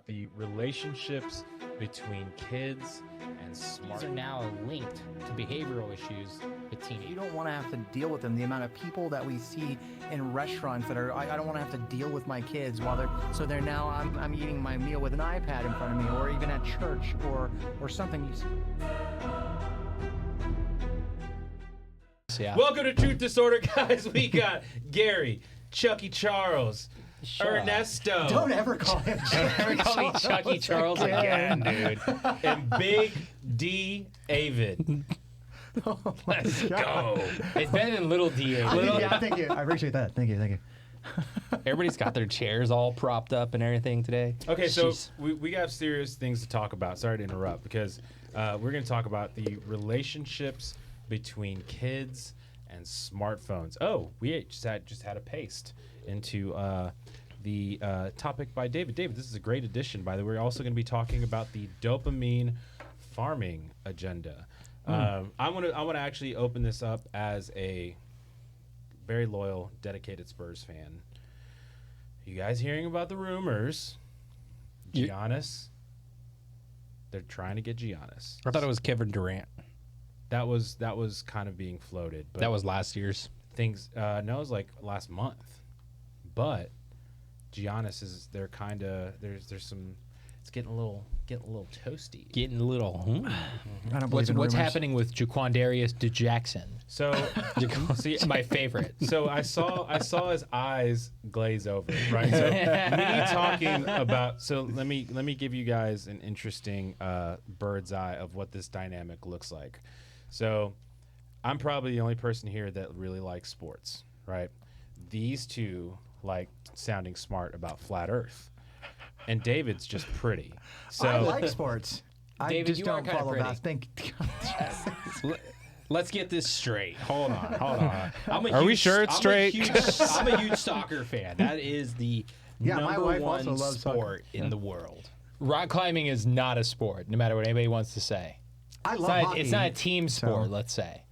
the relationships between kids and smart. These are now linked to behavioral issues with teenagers. You don't want to have to deal with them. The amount of people that we see in restaurants that are, I don't want to have to deal with my kids while they're now I'm eating my meal with an iPad in front of me, or even at church or something. Yeah. Welcome to Truth Disorder, guys. We got Gary, Chucky Charles, Ernesto. Don't ever call him Never call me Chucky Charles again, dude. And Big D Avid. Let's go. It's better than Little D. Yeah, thank you. I appreciate that. Thank you. Everybody's got their chairs all propped up and everything today. Okay, so Jeez. we have serious things to talk about. Sorry to interrupt, because we're going to talk about the relationships between kids and smartphones. Oh, we just had a paste into the topic by David. David, this is a great addition, by the way. We're also going to be talking about the dopamine farming agenda. I want to actually open this up as a very loyal, dedicated Spurs fan. You guys hearing about the rumors? Giannis. They're trying to get Giannis. I thought it was Kevin Durant. That was kind of being floated. But That was last year's. things. No, it was like last month. But Giannis is. They're kind of. There's some. It's getting a little toasty. Getting a little. I don't believe in What's rumors. happening with Jaquandarius DeJackson? So see, My favorite. So I saw his eyes glaze over. Right. So me talking about. So let me give you guys an interesting bird's eye of what this dynamic looks like. So I'm probably the only person here that really likes sports. Right. These two like sounding smart about flat Earth, and David's just pretty. So I like sports. I David, just you are don't kinda follow pretty. that. Thank Let's get this straight. Hold on. Are we sure it's straight? I'm a huge soccer fan. That is the Yeah, my number wife one also loves soccer. sport in the world. Rock climbing is not a sport, no matter what anybody wants to say. I It's love not, hockey. it's not a team sport, so- let's say.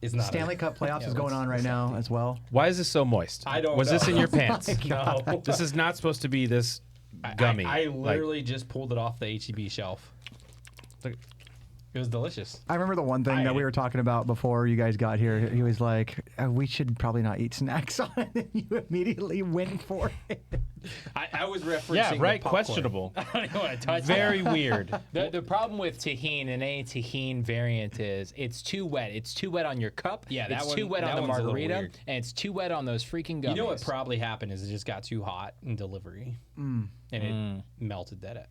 It's not Stanley Cup playoffs Yeah, is going on right now as well. why is this so moist? I don't Was know. this in your pants? No. This is not supposed to be this gummy. I Like, literally just pulled it off the HEB shelf. Look- It was delicious. I remember the one thing that we were talking about before you guys got here. He was like, we should probably not eat snacks on it. And you immediately went for it. I was referencing yeah, the right. popcorn. Questionable. I don't even want to touch Very weird. The problem with tahini and any tahini variant is it's too wet. It's too wet on your cup. Yeah, that it's one- too wet that on the one's a little margarita, weird. and it's too wet on those freaking gummies. You know what probably happened is it just got too hot in delivery, and it melted that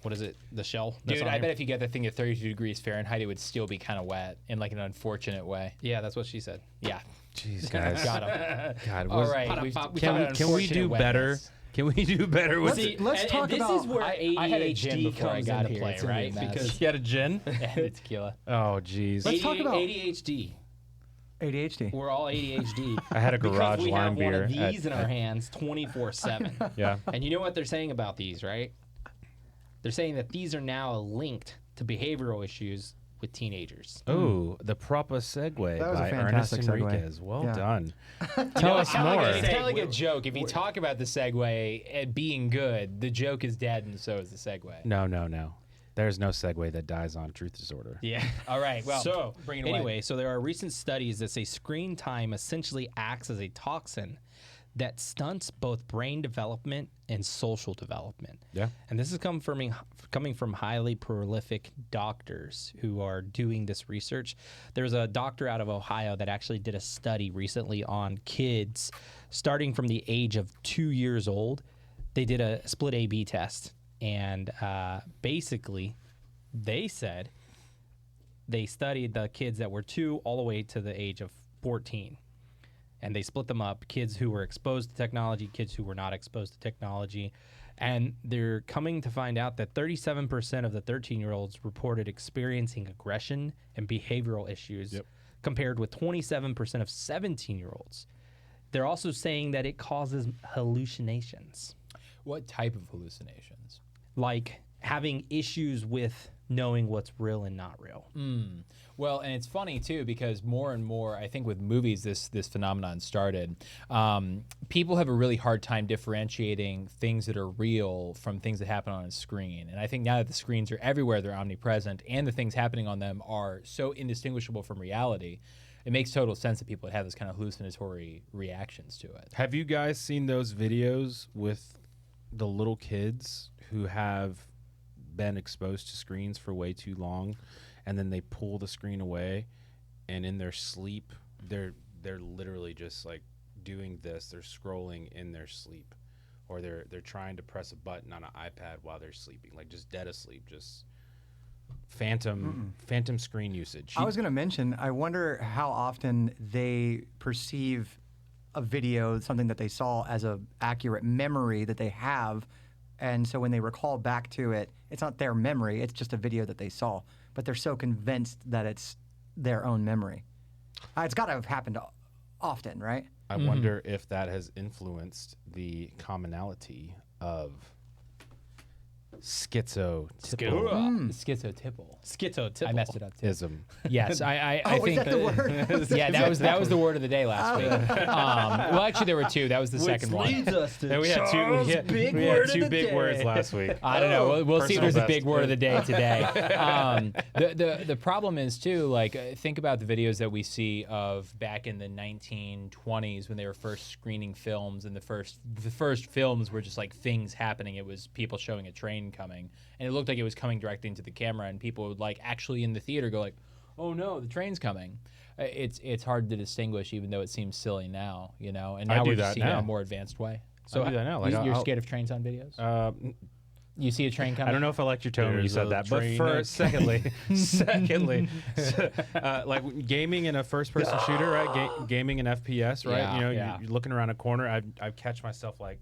what is it? The shell. that's Dude, on I here? bet if you get that thing at 32 degrees Fahrenheit, it would still be kind of wet in like an unfortunate way. Yeah, that's what she said. Yeah, Jeez, guys. got him. God, All was- right, we've pop- we Can talked we, can we do unfortunate better? wetness. Can we do better with See, it? let's talk this about. is where I had a gin ADHD before I comes got into here. play, It's gonna be a right? mess. Because You had a gin? And the tequila. Oh, jeez. Let's talk about- ADHD. ADHD. We're all ADHD. I had a garage because we lime have one beer of at- these in our hands 24/7. Yeah. And you know what they're saying about these, right? They're saying that these are now linked to behavioral issues with teenagers. Oh, the proper segue That was a by fantastic Ernest segue. Enriquez. Well Yeah. done. Tell us Kinda more. Like it's kind of like a Segue. joke. If you talk about the segue and being good, the joke is dead, and so is the segue. No. There's no segue that dies on Truth Disorder. Yeah. All right. Well, So, bring it away. anyway, so there are recent studies that say screen time essentially acts as a toxin that stunts both brain development and social development. Yeah. And this is coming from highly prolific doctors who are doing this research. There's a doctor out of Ohio that actually did a study recently on kids starting from the age of 2 years old. They did a split A/B test. And basically, they said they studied the kids that were 2 all the way to the age of 14. And they split them up, kids who were exposed to technology, kids who were not exposed to technology. And they're coming to find out that 37% of the 13-year-olds reported experiencing aggression and behavioral issues, compared with 27% of 17-year-olds. They're also saying that it causes hallucinations. What type of hallucinations? Like having issues with knowing what's real and not real. Well, and it's funny too because more and more, I think with movies, this phenomenon started. People have a really hard time differentiating things that are real from things that happen on a screen. And I think now that the screens are everywhere, they're omnipresent, and the things happening on them are so indistinguishable from reality, it makes total sense that people would have this kind of hallucinatory reactions to it. Have you guys seen those videos with the little kids who have been exposed to screens for way too long, and then they pull the screen away, and in their sleep they're literally just like doing this, they're scrolling in their sleep, or they're trying to press a button on an iPad while they're sleeping, like just dead asleep, just phantom screen usage. I was going to mention, I wonder how often they perceive a video, something that they saw, as a accurate memory that they have. And so when they recall back to it, it's not their memory, it's just a video that they saw. But they're so convinced that it's their own memory. It's got to have happened often, right? I wonder if that has influenced the commonality of schizotypal. Schizotypal. I messed it up too. Ism. Yes, I Oh, think is that the word? yeah, that was the word of the day last week. Well, actually, there were two. That was the second one. us to And we had two big words last week. I don't know. We'll see if there's a Personal big best. word of the day today. The problem is too, like, think about the videos that we see of back in the 1920s when they were first screening films, and the first films were just like things happening. It was people showing a train coming, and it looked like it was coming directly into the camera, and people would like actually in the theater go like, "Oh no, the train's coming." It's hard to distinguish, even though it seems silly now, you know. And I now do we're that just seeing it in now. a more advanced way. So I do that now. Like, You're I'll- scared of trains on videos? You see a train coming? I don't know if I liked your tone when you There's said a that, but train first, secondly, like gaming in a first-person shooter, right? Gaming in FPS, right? Yeah, you know, yeah. you're looking around a corner. I catch myself like,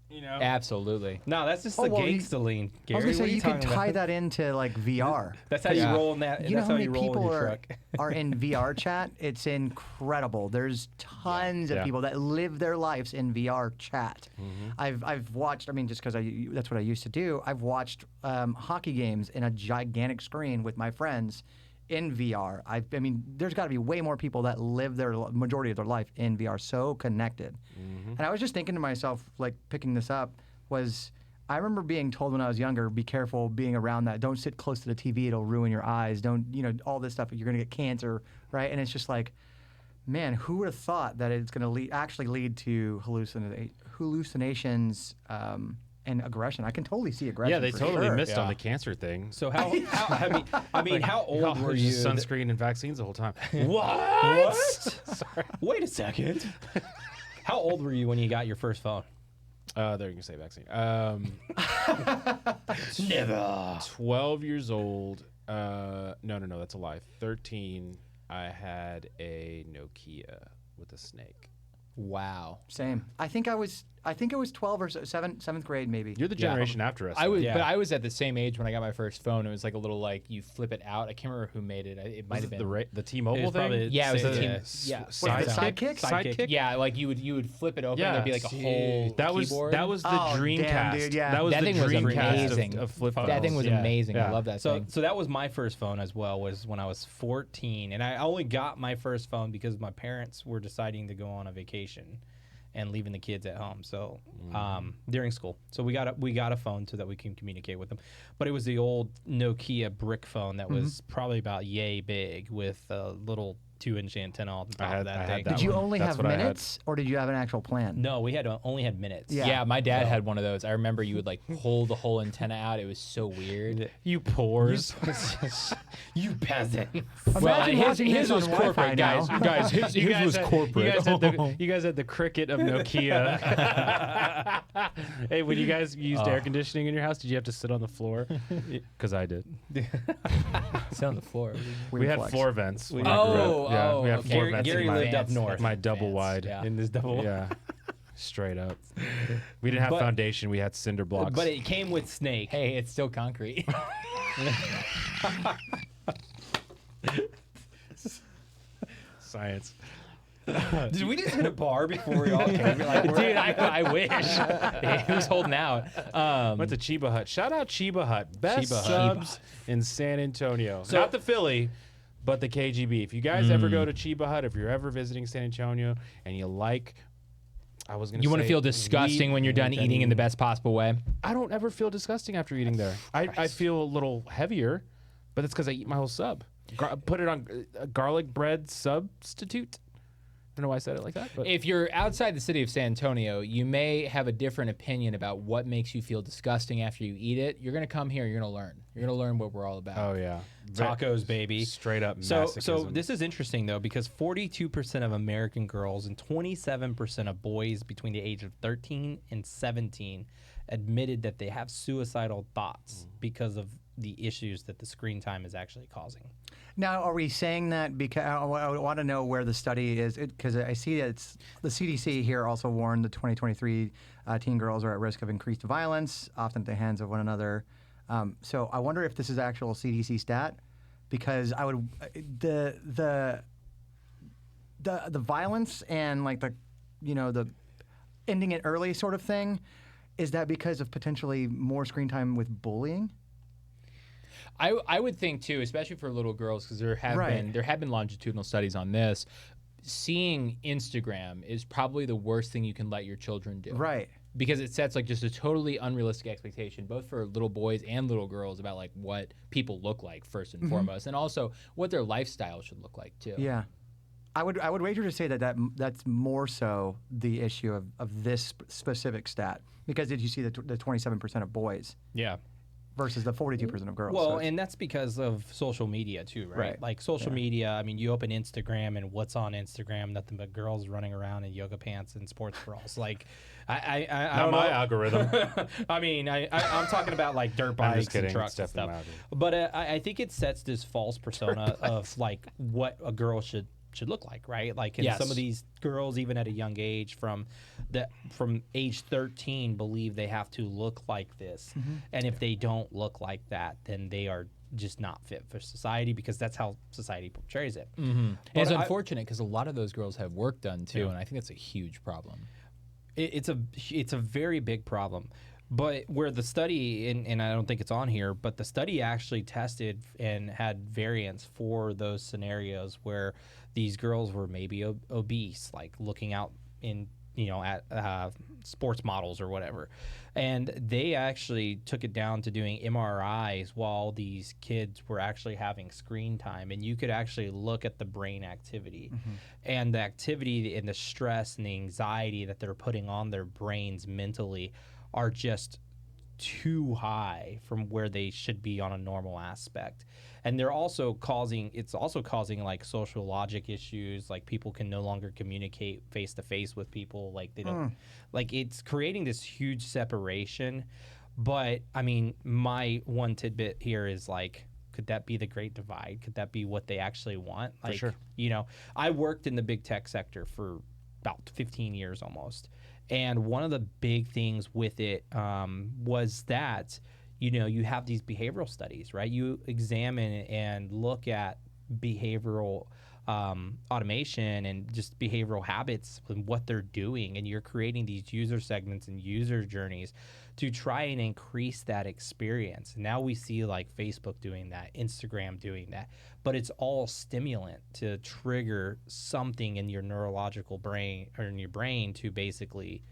you know, Absolutely. No, that's just Oh, the well, gangsta lean, I Gary. was going to What say, are you could talking tie about? that into like VR. That's how Yeah. you roll in that. You know That's how how many you roll in people your are, truck. are in VR chat? It's incredible. There's tons of Yeah. people that live their lives in VR chat. I've watched, I mean, just because that's what I used to do, I've watched hockey games in a gigantic screen with my friends in VR. I mean, there's got to be way more people that live their majority of their life in VR, so connected. And I was just thinking to myself, like picking this up, I remember being told when I was younger, be careful being around that. Don't sit close to the TV. It'll ruin your eyes. Don't, you know, all this stuff. You're going to get cancer, right? And it's just like, man, who would have thought that it's going to actually lead to hallucinations and aggression? I can totally see aggression. yeah, they for totally sure. missed on Yeah. the cancer thing. So I mean, how old were you? Just sunscreen and vaccines the whole time. What? Sorry. Wait a second. How old were you when you got your first phone? There you can say vaccine. Never. 12 years old. No, that's a lie. 13. I had a Nokia with a snake. Wow. Same. I think I was 12 or seventh grade maybe. You're the generation after us. I was, Yeah. but I was at the same age when I got my first phone. It was like a little like you flip it out. I can't remember who made it. It might have been the T-Mobile It was thing. probably- Yeah, it was Say- a team. yeah. Yeah, Was it the sidekick? Sidekick? Yeah, like you would flip it open. Yeah. and there'd be like a whole That was keyboard. the Oh, Dreamcast. damn, dude, yeah. That was That the thing was Dreamcast amazing. of flip phones. That thing was Yeah. amazing. Yeah. I love that So thing. so that was my first phone as well. Was when I was 14, and I only got my first phone because my parents were deciding to go on a vacation and leaving the kids at home. So during school, so we got a phone so that we can communicate with them. But it was the old Nokia brick phone that was probably about yay big with a little 2-inch antenna on the top of that I thing. had that Did you one. only That's have what I had. minutes, or did you have an actual plan? No, we only had minutes. Yeah. Yeah, my dad had one of those. I remember you would like pull the whole antenna out. It was so weird. You pores. You peasant. Well, Imagine his watching this was on Wi-Fi corporate, guys. now. Guys, his was corporate. You guys had the cricket of Nokia. Hey, when you guys used air conditioning in your house, did you have to sit on the floor? Because I did. Sit on the floor. We had flex. floor vents. when I Oh, grew up. Yeah, oh, we had okay. floor Gary- vents. Gary in my, lived up north. My double Fans, wide. yeah. In this double. Yeah. Straight up. We didn't have But- foundation. We had cinder blocks. But it came with Snake. Hey, it's still concrete. Science. Did we just hit a bar before we all came? Like, Dude, I wish. Who's holding out? Went to Chiba Hut. Shout out Chiba Hut. Best Chiba Hut. subs in San Antonio. Not the Philly, but the KGB. If you guys ever go to Chiba Hut, if you're ever visiting San Antonio and you like, I was going to say. You want to feel disgusting when you're done eating in the best possible way? I don't ever feel disgusting after eating there. I feel a little heavier, but it's because I eat my whole sub. Put it on a garlic bread substitute. I don't know why I said it like that. But. If you're outside the city of San Antonio, you may have a different opinion about what makes you feel disgusting after you eat it. You're going to come here. You're going to learn. You're going to learn what we're all about. Oh, yeah. Tacos, baby. Straight up So masochism. this is interesting, though, because 42% of American girls and 27% of boys between the age of 13 and 17 admitted that they have suicidal thoughts because of the issues that the screen time is actually causing. Now, are we saying that because I want to know where the study is? Because I see that it's the CDC here also warned the 2023 teen girls are at risk of increased violence, often at the hands of one another. So I wonder if this is actual CDC stat, because I would the violence and like the ending it early sort of thing. Is that because of potentially more screen time with bullying? I would think too, especially for little girls, because there have been longitudinal studies on this. Seeing Instagram is probably the worst thing you can let your children do. Right. Because it sets like just a totally unrealistic expectation, both for little boys and little girls, about like what people look like first and foremost, and also what their lifestyle should look like too. Yeah. I would wager to say that's more so the issue of this specific stat, because did you see the 27% of boys? Yeah. Versus the 42% of girls. Well, and that's because of social media too, right? Right. Like social media, I mean, you open Instagram and what's on Instagram? Nothing but girls running around in yoga pants and sports bras. Like, I Not don't my know. algorithm. I mean, I'm talking about like dirt I'm bikes just kidding. and trucks It's and definitely stuff. my But I think it sets this false persona of like what a girl should look like, right? Like, and Yes. some of these girls, even at a young age, from age 13, believe they have to look like this, and if they don't look like that, then they are just not fit for society, because that's how society portrays it. And it's But unfortunate because a lot of those girls have work done too, and I think that's a huge problem. It's a very big problem. But where the study, and I don't think it's on here, but the study actually tested and had variants for those scenarios where these girls were maybe obese, like looking out in, at sports models or whatever. And they actually took it down to doing MRIs while these kids were actually having screen time. And you could actually look at the brain activity and the activity and the stress and the anxiety that they're putting on their brains mentally are just too high from where they should be on a normal aspect. And they're also causing like social logic issues, like people can no longer communicate face to face with people, like they don't like, it's creating this huge separation. But I mean, my one tidbit here is like, could that be the great divide? Could that be what they actually want? Like, For sure. I worked in the big tech sector for about 15 years almost. And one of the big things with it was that, you have these behavioral studies, right? You examine and look at behavioral automation and just behavioral habits and what they're doing. And you're creating these user segments and user journeys to try and increase that experience. Now we see like Facebook doing that, Instagram doing that, but it's all stimulant to trigger something in your neurological brain or in your brain to basically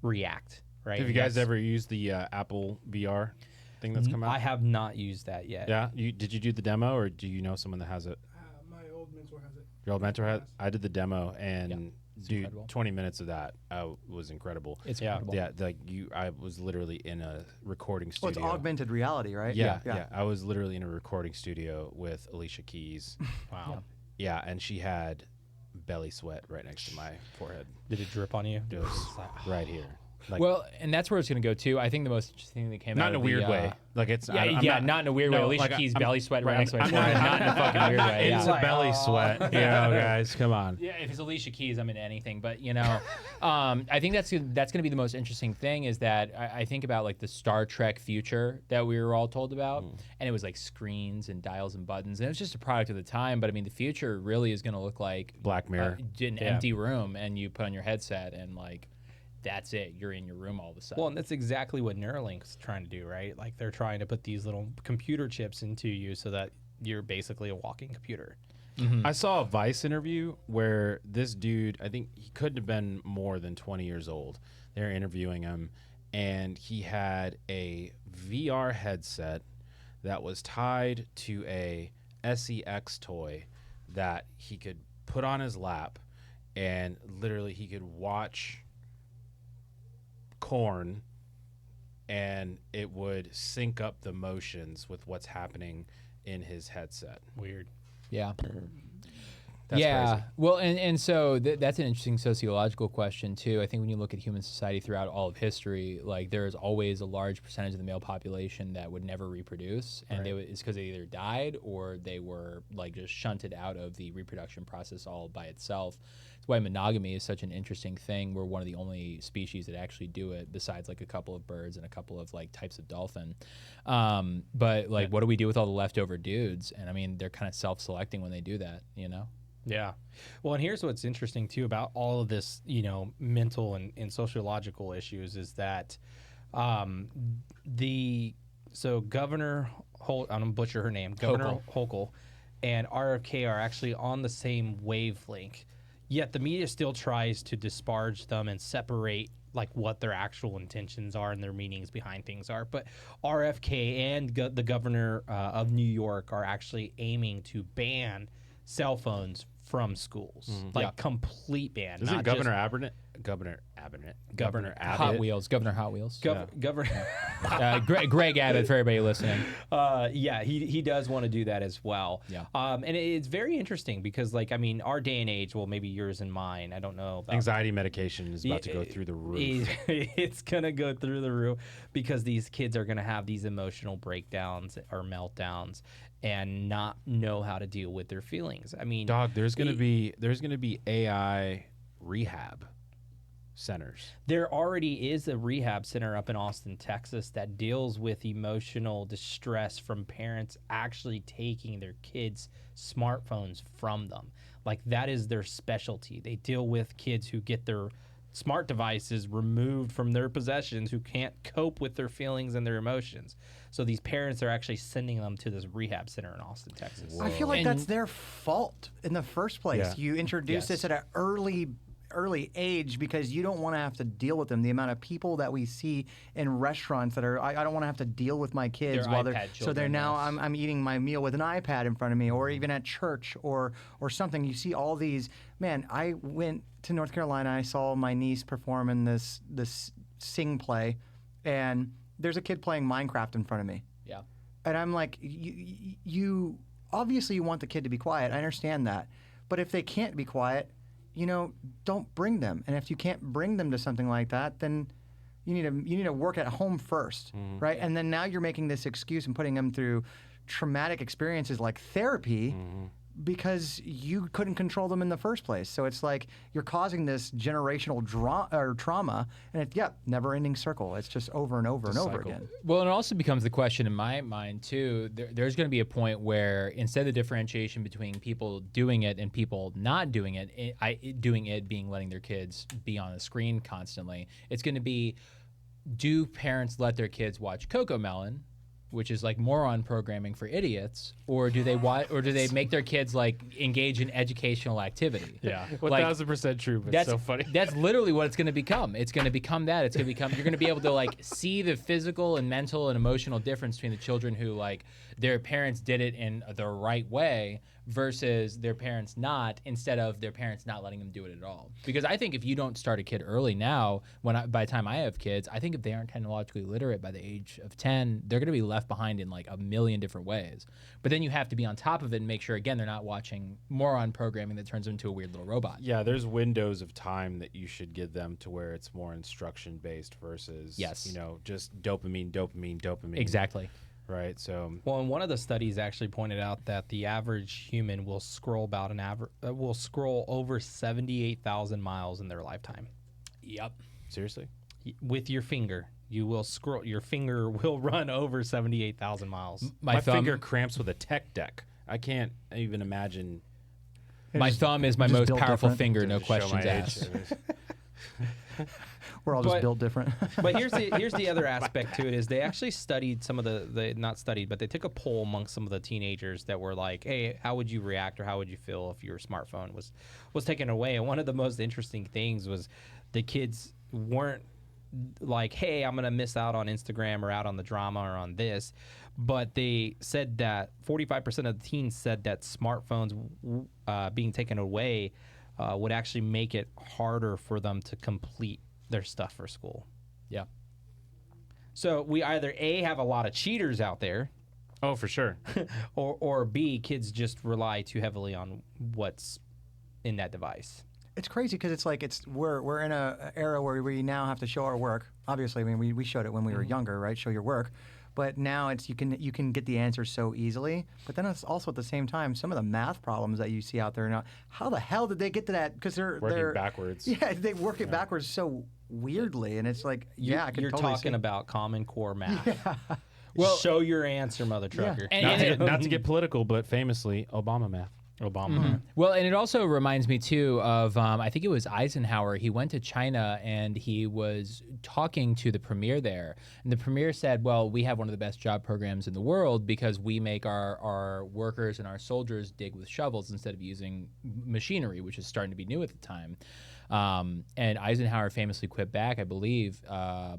react, right? Have you guys ever used the Apple VR thing that's come out? I have not used that yet. Yeah. Did you do the demo, or do you know someone that has it? My old mentor has it. Your old mentor had. I did the demo, and dude, incredible. 20 minutes of that was incredible. It's Yeah. incredible. Yeah, I was literally in a recording Well, studio. it's augmented reality, right? Yeah. I was literally in a recording studio with Alicia Keys. Wow. Yeah, and she had belly sweat right next to my forehead. Did it drip on you? It was right here. Like, Well, and that's where it's going to go too. I think the most interesting thing that came not out in a of weird way. Like it's Yeah, not in a weird way. no, Alicia like, Keys' I'm- belly sweat right right, next to my I'm forehead. Not in a fucking weird way. It's Yeah. a belly sweat, you know, guys. Come on. Yeah, if it's Alicia Keys, I'm into anything. But I think that's going to be the most interesting thing is that I think about like the Star Trek future that we were all told about, and it was like screens and dials and buttons, and it was just a product of the time. But I mean, the future really is going to look like Black Mirror. An empty room, and you put on your headset, and like that's it. You're in your room all of a sudden. Well, and that's exactly what Neuralink's trying to do, right? Like they're trying to put these little computer chips into you so that you're basically a walking computer. I saw a Vice interview where this dude, I think he couldn't have been more than 20 years old. They're interviewing him, and he had a VR headset that was tied to a SEX toy that he could put on his lap, and literally he could watch Corn, and it would sync up the motions with what's happening in his headset. Weird. yeah. That's crazy. Well, and so that's an interesting sociological question too. I think when you look at human society throughout all of history, like there is always a large percentage of the male population that would never reproduce, and it's because they either died or they were like just shunted out of the reproduction process all by itself. That's why monogamy is such an interesting thing. We're one of the only species that actually do it, besides like a couple of birds and a couple of like types of dolphin. But like, what do we do with all the leftover dudes? And I mean, they're kind of self-selecting when they do that, you know? Yeah. Well, and here's what's interesting too about all of this, mental and sociological issues is that Governor I'm gonna butcher her name, Governor Hochul and RFK are actually on the same wavelength. Yet the media still tries to disparage them and separate like what their actual intentions are and their meanings behind things are. But RFK and the governor of New York are actually aiming to ban cell phones from schools, complete ban. Isn't not Governor just- Governor Abbott? Hot Wheels, Governor Hot Wheels. Governor. Greg Abbott for everybody listening. He does want to do that as well. Yeah. And it's very interesting because, our day and age, well, maybe yours and mine, I don't know. About Anxiety medication is about to go through the roof. It's going to go through the roof because these kids are going to have these emotional breakdowns or meltdowns and not know how to deal with their feelings. I mean, Dog, there's gonna be AI rehab centers. There already is a rehab center up in Austin, Texas that deals with emotional distress from parents actually taking their kids' smartphones from them. Like that is their specialty. They deal with kids who get their smart devices removed from their possessions, who can't cope with their feelings and their emotions. So these parents are actually sending them to this rehab center in Austin, Texas. I feel like that's their fault in the first place. Yeah. You introduce this at an early age because you don't want to have to deal with them. The amount of people that we see in restaurants that are, I don't want to have to deal with my kids They're while iPad they're, so they're children, now, yes. I'm eating my meal with an iPad in front of me, or even at church or something. You see all these, man, I went to North Carolina, I saw my niece perform in this sing play, and there's a kid playing Minecraft in front of me. Yeah. And I'm like, you obviously you want the kid to be quiet. I understand that. But if they can't be quiet, don't bring them. And if you can't bring them to something like that, then you need to work at home first, right? And then now you're making this excuse and putting them through traumatic experiences like therapy because you couldn't control them in the first place. So it's like you're causing this generational trauma, and it's never-ending circle. It's just over and over and over again. Well, and it also becomes the question in my mind too. There's going to be a point where instead of the differentiation between people doing it and people not doing it, doing it being letting their kids be on a screen constantly, it's going to be, do parents let their kids watch Cocomelon, which is like moron programming for idiots, or do they make their kids like engage in educational activity? Yeah, Like, 1000% true. But that's so funny. That's literally what it's going to become. It's going to become that. It's going to become. You're going to be able to like see the physical and mental and emotional difference between the children who like their parents did it in the right way versus their parents not, instead of their parents not letting them do it at all. Because I think if you don't start a kid early now, by the time I have kids, I think if they aren't technologically literate by the age of 10, they're going to be left behind in like a million different ways. But then you have to be on top of it and make sure, again, they're not watching moron programming that turns them into a weird little robot. Yeah, there's windows of time that you should give them to where it's more instruction based versus, just dopamine. Exactly. Right. So, well, and one of the studies actually pointed out that the average human will scroll will scroll over 78,000 miles in their lifetime. Yep. Seriously? With your finger, you will scroll. Your finger will run over 78,000 miles. My finger cramps with a tech deck. I can't even imagine. My thumb is my just most built powerful different. finger, no To show questions my asked. We're all just But- built different. But here's the other aspect to it is they actually studied some of the not studied, but they took a poll amongst some of the teenagers that were like, hey, how would you react or how would you feel if your smartphone was taken away? And one of the most interesting things was the kids weren't like, hey, I'm going to miss out on Instagram or out on the drama or on this. But they said that 45% of the teens said that smartphones being taken away would actually make it harder for them to complete their stuff for school. Yeah. So we either A, have a lot of cheaters out there, Oh, for sure. or B, kids just rely too heavily on what's in that device. It's crazy because it's like we're in a era where we now have to show our work. Obviously, I mean we showed it when we were younger, right? Show your work. But now it's you can get the answers so easily. But then it's also at the same time some of the math problems that you see out there now. How the hell did they get to that? Because they're Working backwards. Yeah, they work it backwards so weirdly, and it's like I could You're totally talking see. about Common Core math. Yeah. Well, show your answer, mother trucker. And- Not to get political, but famously, Obama math. Obama. Mm-hmm. Well, and it also reminds me too of I think it was Eisenhower. He went to China and he was talking to the premier there, and the premier said, "Well, we have one of the best job programs in the world because we make our workers and our soldiers dig with shovels instead of using machinery, which is starting to be new at the time." And Eisenhower famously quit back, I believe. I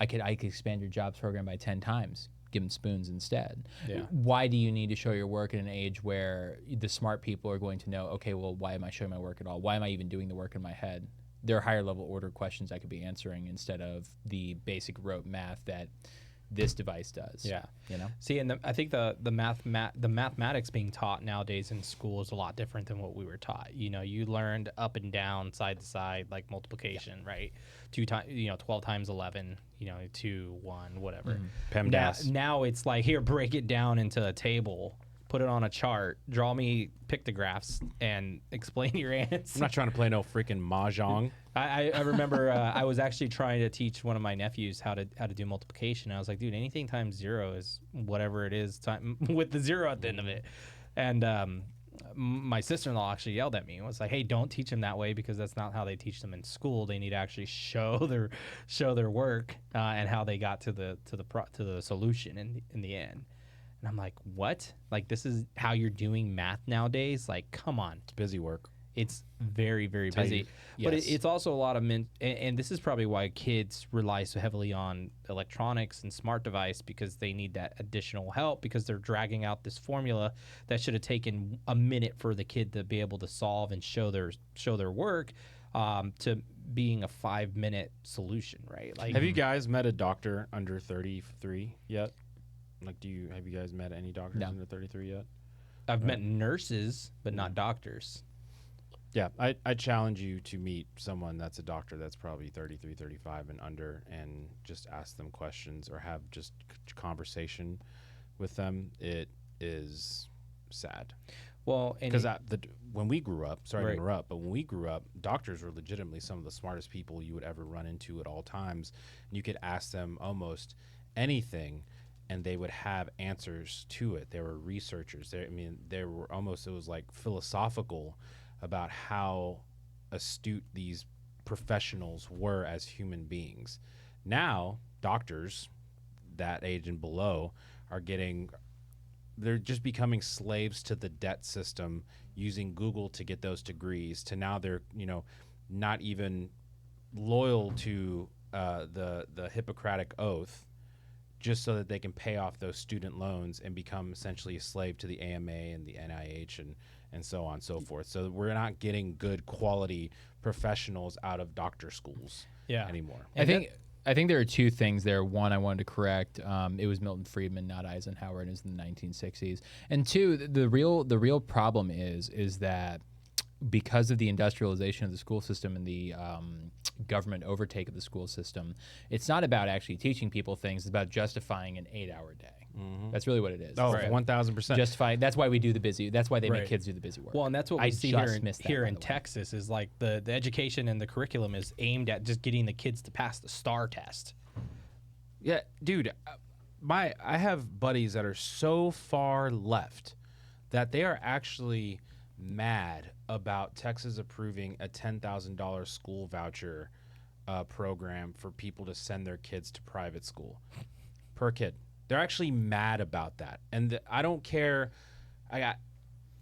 could expand your jobs program by 10 times. Give them spoons instead. Yeah. Why do you need to show your work in an age where the smart people are going to know, okay, well, why am I showing my work at all? Why am I even doing the work in my head? There are higher level order questions I could be answering instead of the basic rote math that this device does. Yeah. You know? See, and I think the mathematics being taught nowadays in school is a lot different than what we were taught. You learned up and down, side to side, like multiplication, right? 12 times 11, 2, 1, whatever. PEMDAS. Now it's like, here, break it down into a table, put it on a chart, draw me pictographs, and explain your answer. I'm not trying to play no freaking mahjong. I remember I was actually trying to teach one of my nephews how to do multiplication. I was like, dude, anything times 0 is whatever it is time with the 0 at the end of it. And my sister-in-law actually yelled at me and was like, hey, don't teach them that way because that's not how they teach them in school. They need to actually show their work and how they got to the solution in the end. And I'm like, what? Like, this is how you're doing math nowadays? Like, come on. It's busy work. It's very, very busy. But Yes. it's also a lot of and this is probably why kids rely so heavily on electronics and smart device, because they need that additional help, because they're dragging out this formula that should have taken a minute for the kid to be able to solve and show their work to being a 5-minute solution, right? Like, Have you guys met a doctor under 33 yet? Like, have you guys met any doctors No. under 33 yet? I've met nurses, but not doctors. Yeah, I challenge you to meet someone that's a doctor that's probably 33, 35 and under, and just ask them questions or have just conversation with them. It is sad. Well, Because when we grew up, sorry Right. to interrupt, but when we grew up, doctors were legitimately some of the smartest people you would ever run into at all times. And you could ask them almost anything, and they would have answers to it. They were researchers. They were almost, it was like philosophical about how astute these professionals were as human beings. Now, doctors that age and below they're just becoming slaves to the debt system, using Google to get those degrees, to now they're, not even loyal to the Hippocratic Oath, just so that they can pay off those student loans and become essentially a slave to the AMA and the NIH and so on and so forth. So we're not getting good quality professionals out of doctor schools anymore. I think there are two things there. One, I wanted to correct. It was Milton Friedman, not Eisenhower, and it was in the 1960s. And two, the real problem is that because of the industrialization of the school system and the government overtake of the school system, it's not about actually teaching people things. It's about justifying an 8-hour day. That's really what it is. Oh, 1,000%. Justifying. That's why we do the busy. That's why they make kids do the busy work. Well, and that's what I we see just here in by the way. Texas is like the education and the curriculum is aimed at just getting the kids to pass the STAR test. Yeah, dude, I have buddies that are so far left that they are actually mad about Texas approving a $10,000 school voucher program for people to send their kids to private school per kid. They're actually mad about that. And I don't care.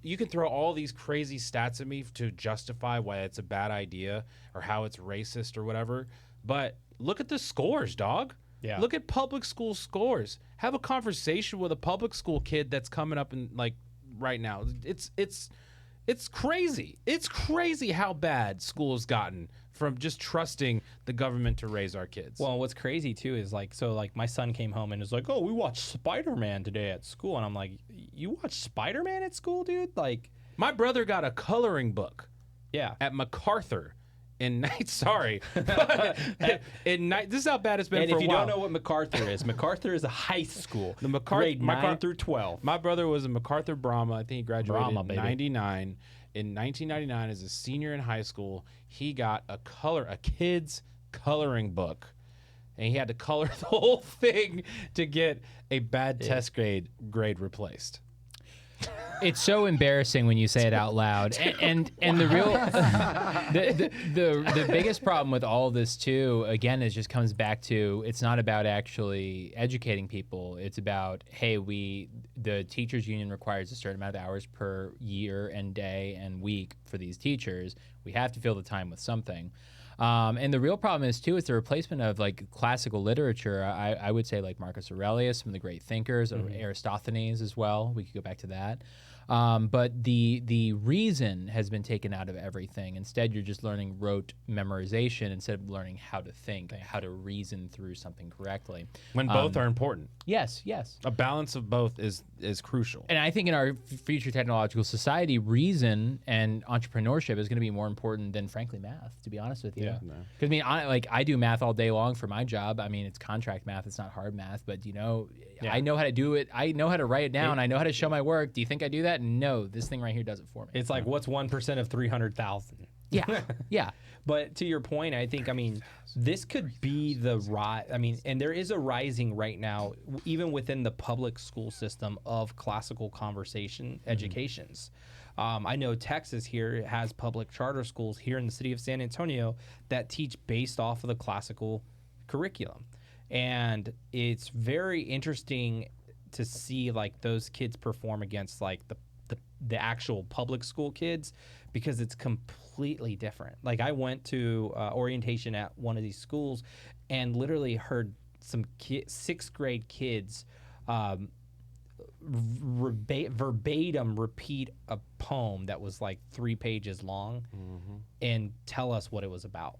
You can throw all these crazy stats at me to justify why it's a bad idea or how it's racist or whatever. But look at the scores, dog. Yeah. Look at public school scores. Have a conversation with a public school kid that's coming up in like right now. It's crazy. It's crazy how bad school has gotten from just trusting the government to raise our kids. Well, what's crazy too is like my son came home and was like, "Oh, we watched Spider-Man today at school," and I'm like, "You watched Spider-Man at school, dude?" Like, my brother got a coloring book yeah, at MacArthur in night. Sorry, in night. This is how bad it's been and for if a you while. don't know what MacArthur is, MacArthur is a high school, The grade 9 through 12. My brother was a MacArthur Brahma. I think he graduated Brahma, in baby. 99. In 1999, as a senior in high school, he got a kid's coloring book, and he had to color the whole thing to get a bad test grade replaced. It's so embarrassing when you say it out loud, and the real the biggest problem with all of this too, again, it just comes back to it's not about actually educating people. It's about, hey, the teachers union requires a certain amount of hours per year and day and week for these teachers. We have to fill the time with something. And the real problem is too, it's the replacement of like classical literature. I would say like Marcus Aurelius, some of the great thinkers, or Aristophanes as well. We could go back to that. But the reason has been taken out of everything. Instead, you're just learning rote memorization instead of learning how to think, how to reason through something correctly. When both are important. Yes. A balance of both is crucial. And I think in our future technological society, reason and entrepreneurship is going to be more important than, frankly, math, to be honest with you. Yeah. Because, I mean, I do math all day long for my job. I mean, it's contract math. It's not hard math. But, you know, I know how to do it. I know how to write it down. I know how to show my work. Do you think I do that? No. This thing right here does it for me. It's like, what's 1% of 300,000? Yeah. Yeah. But to your point, I think, I mean, this could be the rise. I mean, and there is a rising right now, even within the public school system, of classical conversation educations. I know Texas here has public charter schools here in the city of San Antonio that teach based off of the classical curriculum. And it's very interesting to see like those kids perform against like the actual public school kids, because it's completely different. Like I went to orientation at one of these schools and literally heard some sixth grade kids verbatim repeat a poem that was like 3 pages long and tell us what it was about.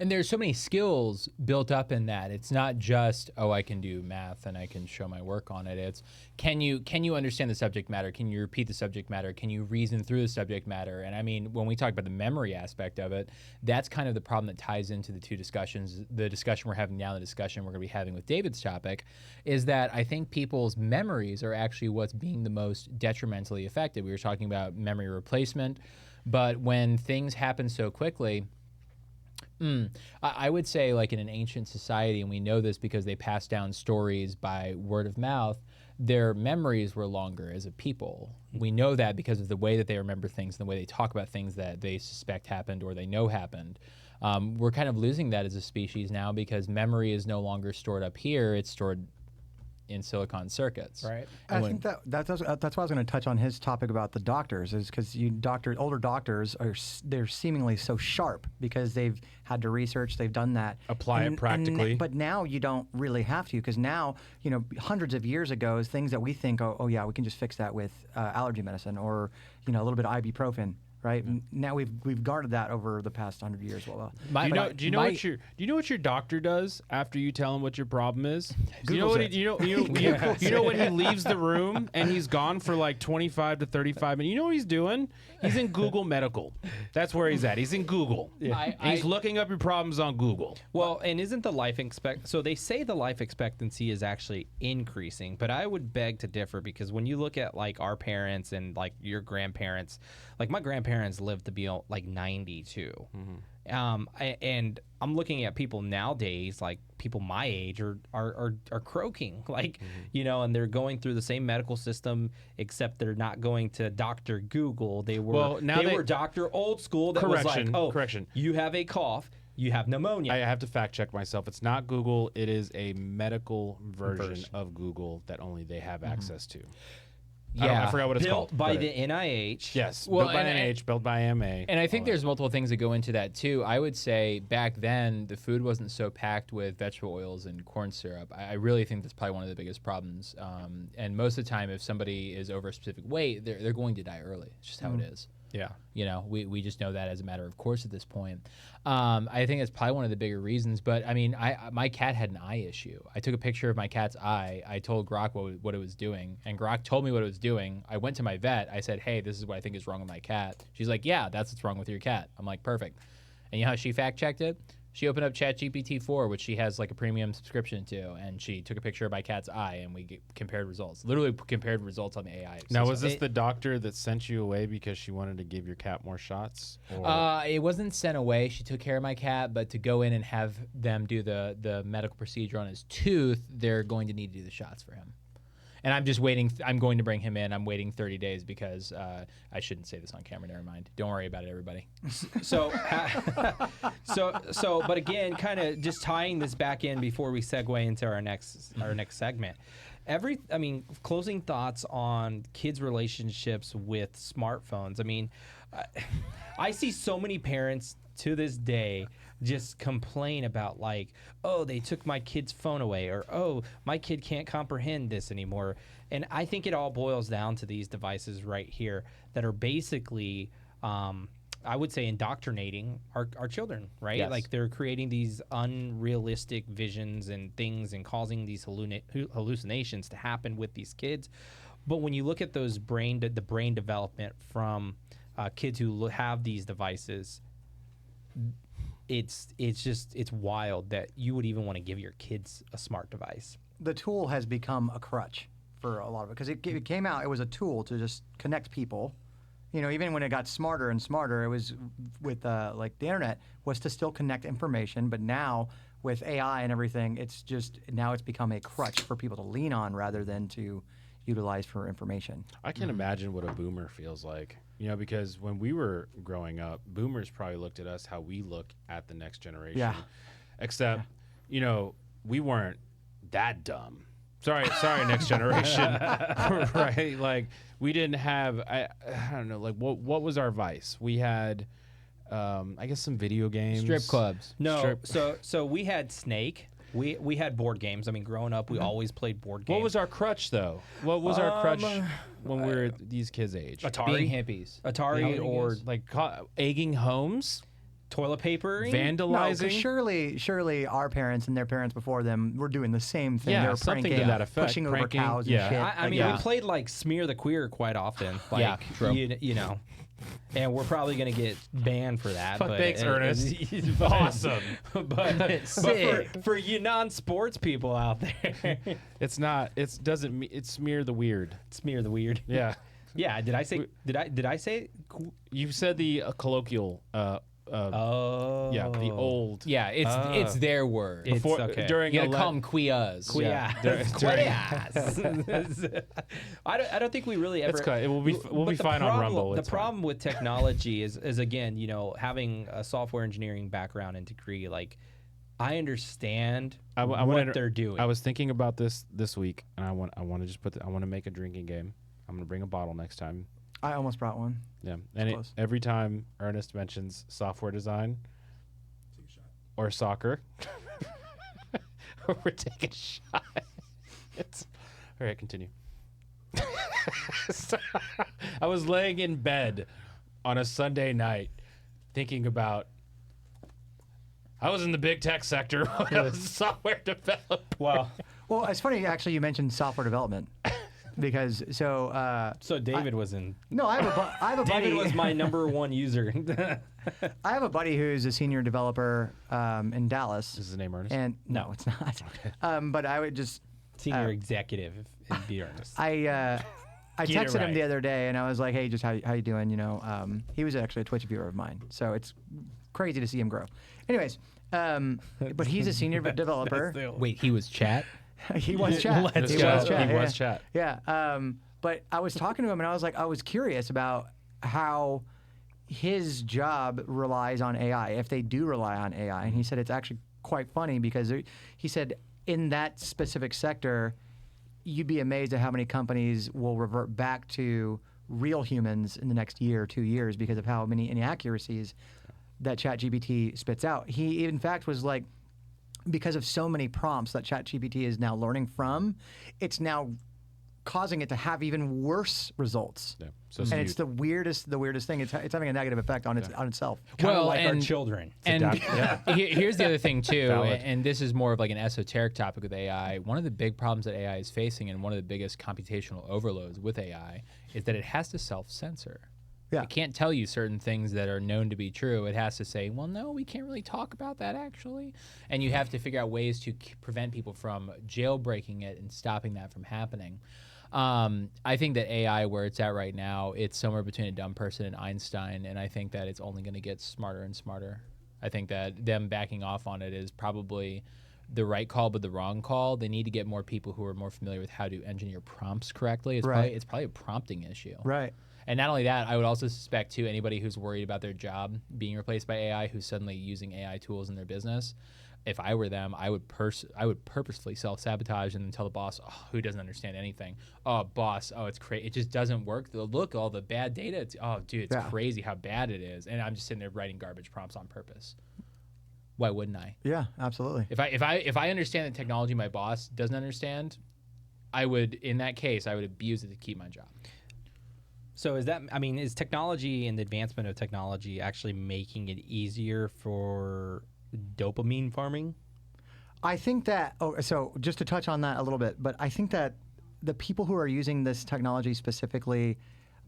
And there's so many skills built up in that. It's not just, oh, I can do math and I can show my work on it. It's can you understand the subject matter? Can you repeat the subject matter? Can you reason through the subject matter? And I mean, when we talk about the memory aspect of it, that's kind of the problem that ties into the two discussions. The discussion we're having now, the discussion we're going to be having with David's topic, is that I think people's memories are actually what's being the most detrimentally affected. We were talking about memory replacement, but when things happen so quickly, I would say like in an ancient society, and we know this because they passed down stories by word of mouth, their memories were longer as a people. We know that because of the way that they remember things and the way they talk about things that they suspect happened or they know happened. We're kind of losing that as a species now because memory is no longer stored up here, it's stored in silicon circuits. Right. And I when- think that's why I was going to touch on his topic about the doctors, is because older doctors they're seemingly so sharp because they've had to research, they've done that, Apply it practically. but now you don't really have to, because now hundreds of years ago, things that we think, oh yeah, we can just fix that with allergy medicine or a little bit of ibuprofen. Right now, we've guarded that over the past 100 years. Well, Do you know what your doctor does after you tell him what your problem is? You know Googles what it. you know when he leaves the room and he's gone for like 25 to 35 minutes. You know what he's doing? He's in Google Medical. That's where he's at. He's in Google. Yeah. He's looking up your problems on Google. Well, and isn't the life so they say the life expectancy is actually increasing, but I would beg to differ, because when you look at like our parents and like your grandparents, like my grandparents lived to be like 92. And I'm looking at people nowadays, like people my age are croaking, like, and they're going through the same medical system, except they're not going to Dr. Google. They were they were Dr. Old School. That was like, correction. You have a cough, you have pneumonia. I have to fact check myself. It's not Google. It is a medical version of Google that only they have access to. I forgot what it's built called. by the NIH. Yes, Well, built by and- NIH, built by MA. And I think there's multiple things that go into that too. I would say back then the food wasn't so packed with vegetable oils and corn syrup. I really think that's probably one of the biggest problems. And most of the time, if somebody is over a specific weight, they're going to die early. It's just how it is. Yeah. We just know that as a matter of course at this point. I think that's probably one of the bigger reasons. But I mean, my cat had an eye issue. I took a picture of my cat's eye. I told Grok what it was doing, and Grok told me what it was doing. I went to my vet. I said, "Hey, this is what I think is wrong with my cat." She's like, "Yeah, that's what's wrong with your cat." I'm like, "Perfect." And you know how she fact checked it? She opened up ChatGPT 4, which she has like a premium subscription to, and she took a picture of my cat's eye, and we compared results. Literally compared results on the AI. Now, was system. this the doctor that sent you away because she wanted to give your cat more shots? Or? It wasn't sent away. She took care of my cat, but to go in and have them do the medical procedure on his tooth, they're going to need to do the shots for him. And I'm just waiting. I'm going to bring him in. I'm waiting 30 days because I shouldn't say this on camera. Never mind. Don't worry about it, everybody. So, but again, kind of just tying this back in before we segue into our next segment. Closing thoughts on kids' relationships with smartphones. I mean, I see so many parents to this day just complain about like, oh, they took my kid's phone away, or oh, my kid can't comprehend this anymore. And I think it all boils down to these devices right here that are basically, I would say, indoctrinating our children, right? Yes. Like they're creating these unrealistic visions and things and causing these hallucinations to happen with these kids. But when you look at those brain development from kids who have these devices, it's wild that you would even want to give your kids a smart device. the tool has become a crutch for a lot of it, because it came out, it was a tool to just connect people. Even when it got smarter and smarter, it was with like the internet was to still connect information. But now with AI and everything, it's become a crutch for people to lean on rather than to utilize for information. I can imagine what a boomer feels like, because when we were growing up, boomers probably looked at us how we look at the next generation. Yeah. Except, we weren't that dumb. Sorry, next generation. Right? Like, we didn't have, I don't know, like, what was our vice? We had, I guess, some video games. Strip clubs. No, so we had Snake. We had board games. I mean, growing up, we always played board games. What was our crutch, though? What was our crutch when we were these kids' age? Atari? Being hippies. Atari or like egging homes, toilet paper? No, vandalizing. 'cause surely our parents and their parents before them were doing the same thing. Yeah, they were something to pranking, that effect. pushing over Pranking, cows yeah. and shit. I mean, we played like Smear the Queer quite often. Like, Yeah, true. You know. And we're probably going to get banned for that. Fuck, but thanks, Ernest. Awesome. But for you non-sports people out there, It's not. It's smear the weird. Smear the weird. Yeah. Yeah. Did I say? You said the colloquial. Oh. Yeah, the old. Yeah, it's their word. It's Before, okay. during You a gotta call them quias. Yeah. I don't think we really ever. It's good. We'll be but the fine on problem- Rumble. The It's fine. problem with technology is again, having a software engineering background and degree, like I understand I what wanna- they're doing. I was thinking about this week, and I want to just I want to make a drinking game. I'm gonna bring a bottle next time. I almost brought one. Yeah, and Close. every time Ernest mentions software design or soccer, we're taking a shot. All right, continue. I was laying in bed on a Sunday night thinking about I was in the big tech sector when I was a software developer. Well, It's funny actually you mentioned software development because so David was in. no, I have a buddy. David was my number one user. I have a buddy who's a senior developer in Dallas. Is his name Ernest? And no, it's not. But I would just Senior executive, if be honest. I Get it texted him right. the other day and I was like, hey, just how you doing? You know, he was actually a Twitch viewer of mine, so it's crazy to see him grow. Anyways, but he's a senior developer. Wait, he was chat? He was chat. Let's he go. was chat. He yeah. was chat. Yeah. But I was talking to him and I was curious about how his job relies on AI, if they do rely on AI. And he said it's actually quite funny because he said in that specific sector, you'd be amazed at how many companies will revert back to real humans in the next year or 2 years because of how many inaccuracies that ChatGPT spits out. He, in fact, was like, because of so many prompts that ChatGPT is now learning from, it's now causing it to have even worse results. Yeah. So And it's the weirdest thing. It's having a negative effect on itself. Kind of Well, like our and- children. And here's the other thing too, Valid. and this is more of like an esoteric topic with AI. One of the big problems that AI is facing, and one of the biggest computational overloads with AI, is that it has to self-censor. Yeah. It can't tell you certain things that are known to be true. It has to say, well, no, we can't really talk about that actually. And you have to figure out ways to prevent people from jailbreaking it and stopping that from happening. I think that AI, where it's at right now, it's somewhere between a dumb person and Einstein, and I think that it's only going to get smarter and smarter. I think that them backing off on it is probably the right call, but the wrong call. They need to get more people who are more familiar with how to engineer prompts correctly. It's probably a prompting issue. Right. And not only that, I would also suspect too anybody who's worried about their job being replaced by AI, who's suddenly using AI tools in their business. If I were them, I would purposefully self-sabotage and then tell the boss, oh, who doesn't understand anything. Oh, boss, oh, it's crazy. It just doesn't work. Look, all the bad data. Oh, dude, it's crazy how bad it is. And I'm just sitting there writing garbage prompts on purpose. Why wouldn't I? Yeah, absolutely. If I understand the technology my boss doesn't understand, in that case, I would abuse it to keep my job. So is technology and the advancement of technology actually making it easier for dopamine farming? I think that, so just to touch on that a little bit, but I think that the people who are using this technology specifically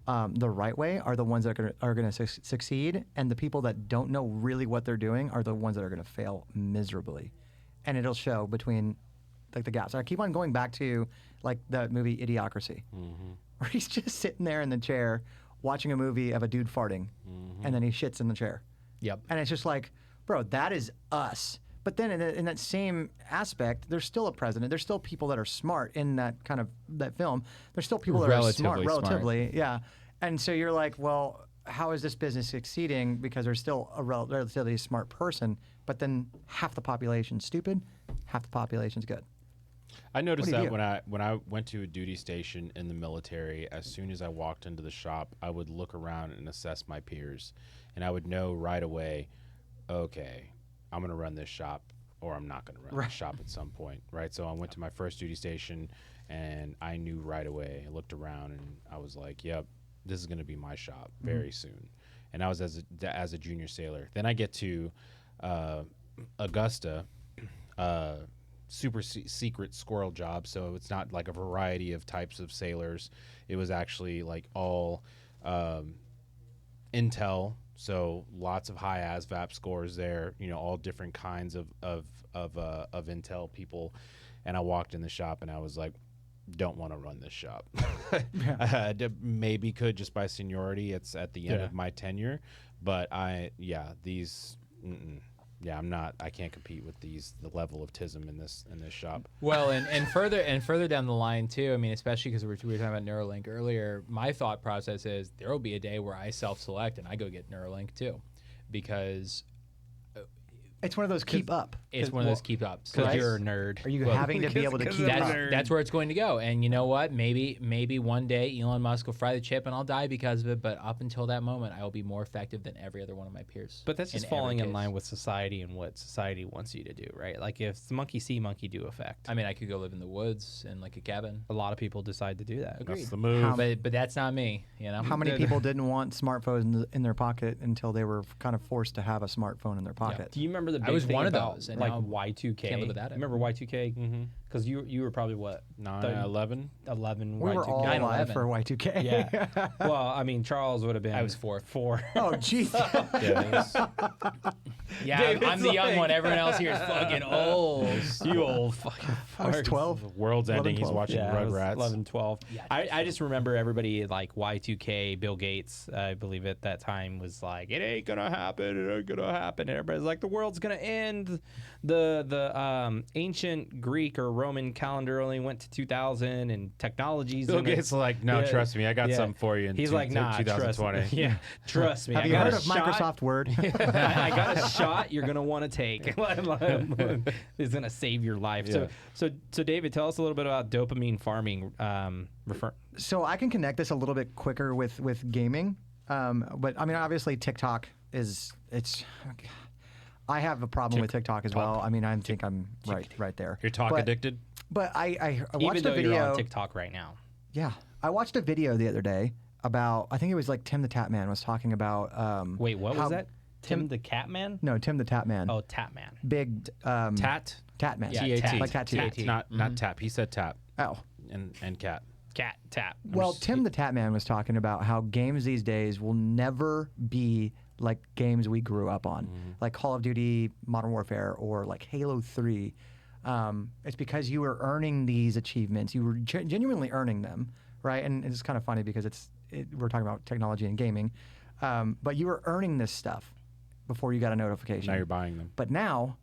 the right way are the ones that are going to succeed, and the people that don't know really what they're doing are the ones that are going to fail miserably. And it'll show between like the gaps. I keep on going back to like the movie Idiocracy, where he's just sitting there in the chair watching a movie of a dude farting, and then he shits in the chair. Yep. And it's just like, bro, that is us. But then in that same aspect, there's still a president. There's still people that are smart in that kind of that film. There's still people that are smart, relatively. Yeah. And so you're like, well, how is this business succeeding? Because there's still a relatively smart person, but then half the population's stupid, half the population's good. I noticed What do you that when I went to a duty station in the military, as soon as I walked into the shop, I would look around and assess my peers, and I would know right away, okay, I'm going to run this shop or I'm not going to run this shop at some point, right? So I went to my first duty station and I knew right away. I looked around and I was like, yep, this is going to be my shop very soon. And I was as a junior sailor. Then I get to Augusta, super secret squirrel job, so it's not like a variety of types of sailors. It was actually like all intel, so lots of high ASVAB scores there, all different kinds of intel people. And I walked in the shop and I was like, don't want to run this shop. Maybe could just by seniority. It's at the end of my tenure, but I'm not. I can't compete with the level of TISM in this shop. Well, and further down the line too. I mean, especially because we were talking about Neuralink earlier. My thought process is there will be a day where I self-select and I go get Neuralink too, because It's one of those keep up. It's one of those keep ups. Because Right. you're a nerd. Are you having to be able to keep up? That's where it's going to go. And you know what? Maybe one day Elon Musk will fry the chip and I'll die because of it. But up until that moment, I will be more effective than every other one of my peers. But that's just in falling every in case. line with society and what society wants you to do, right? Like if it's monkey see, monkey do effect. I mean, I could go live in the woods in like a cabin. A lot of people decide to do that. Agreed. That's the move. But that's not me. You know. How many people didn't want smartphones in their pocket until they were kind of forced to have a smartphone in their pocket? Do you remember the big I was thing one of about, those, and like now Y2K? can't live without it. Remember Y2K? Mm-hmm. Because you were probably what 9/11. 11. We were Y2K. all alive 9/11. for Y2K. Yeah. Well, I mean, Charles would have been. I was 4. 4. Oh, jeez. Yeah, it was- Yeah, David's I'm the young like- one. Everyone else here is fucking old. You old fucking. I was farts. 12. the world's 11, ending. He's 12. watching Yeah, I was Rugrats. 11, 12. Yeah, I just remember everybody like Y2K, Bill Gates, I believe at that time was like, it ain't gonna happen, it ain't gonna happen. And everybody's like, the world's gonna end. The ancient Greek or Roman calendar only went to 2000, and technologies. Bill gonna- Gates is like, no, Yeah, trust me, I got yeah. something for you in He's like, nah, 2020. trust me. Yeah, trust me. Have I you got heard a of shot. Microsoft Word? I got a shot you're gonna want to take. It's gonna save your life. Yeah. So David, tell us a little bit about dopamine farming. So I can connect this a little bit quicker with gaming, but I mean, obviously TikTok it's. I have a problem with TikTok as well. I mean, I think I'm right there. You're talk But- addicted? But I Even watched though a video. you're on TikTok right now. Yeah, I watched a video the other day about. I think it was like Tim the Tap Man was talking about. Wait, what how- was that? Tim the Catman? No, Tim the Tap Man. Oh, Tapman. Big Tat? Tat Man. Yeah, T-A-T. like tattoo. Tat, not tap. He said tap Oh. and cat. Cat tap. Well, Tim the Tap Man was talking about how games these days will never be like games we grew up on, like Call of Duty, Modern Warfare, or like Halo 3. It's because you were earning these achievements. You were genuinely earning them, right? And it's kind of funny because we're talking about technology and gaming, but you were earning this stuff before you got a notification. Now you're buying them. But now,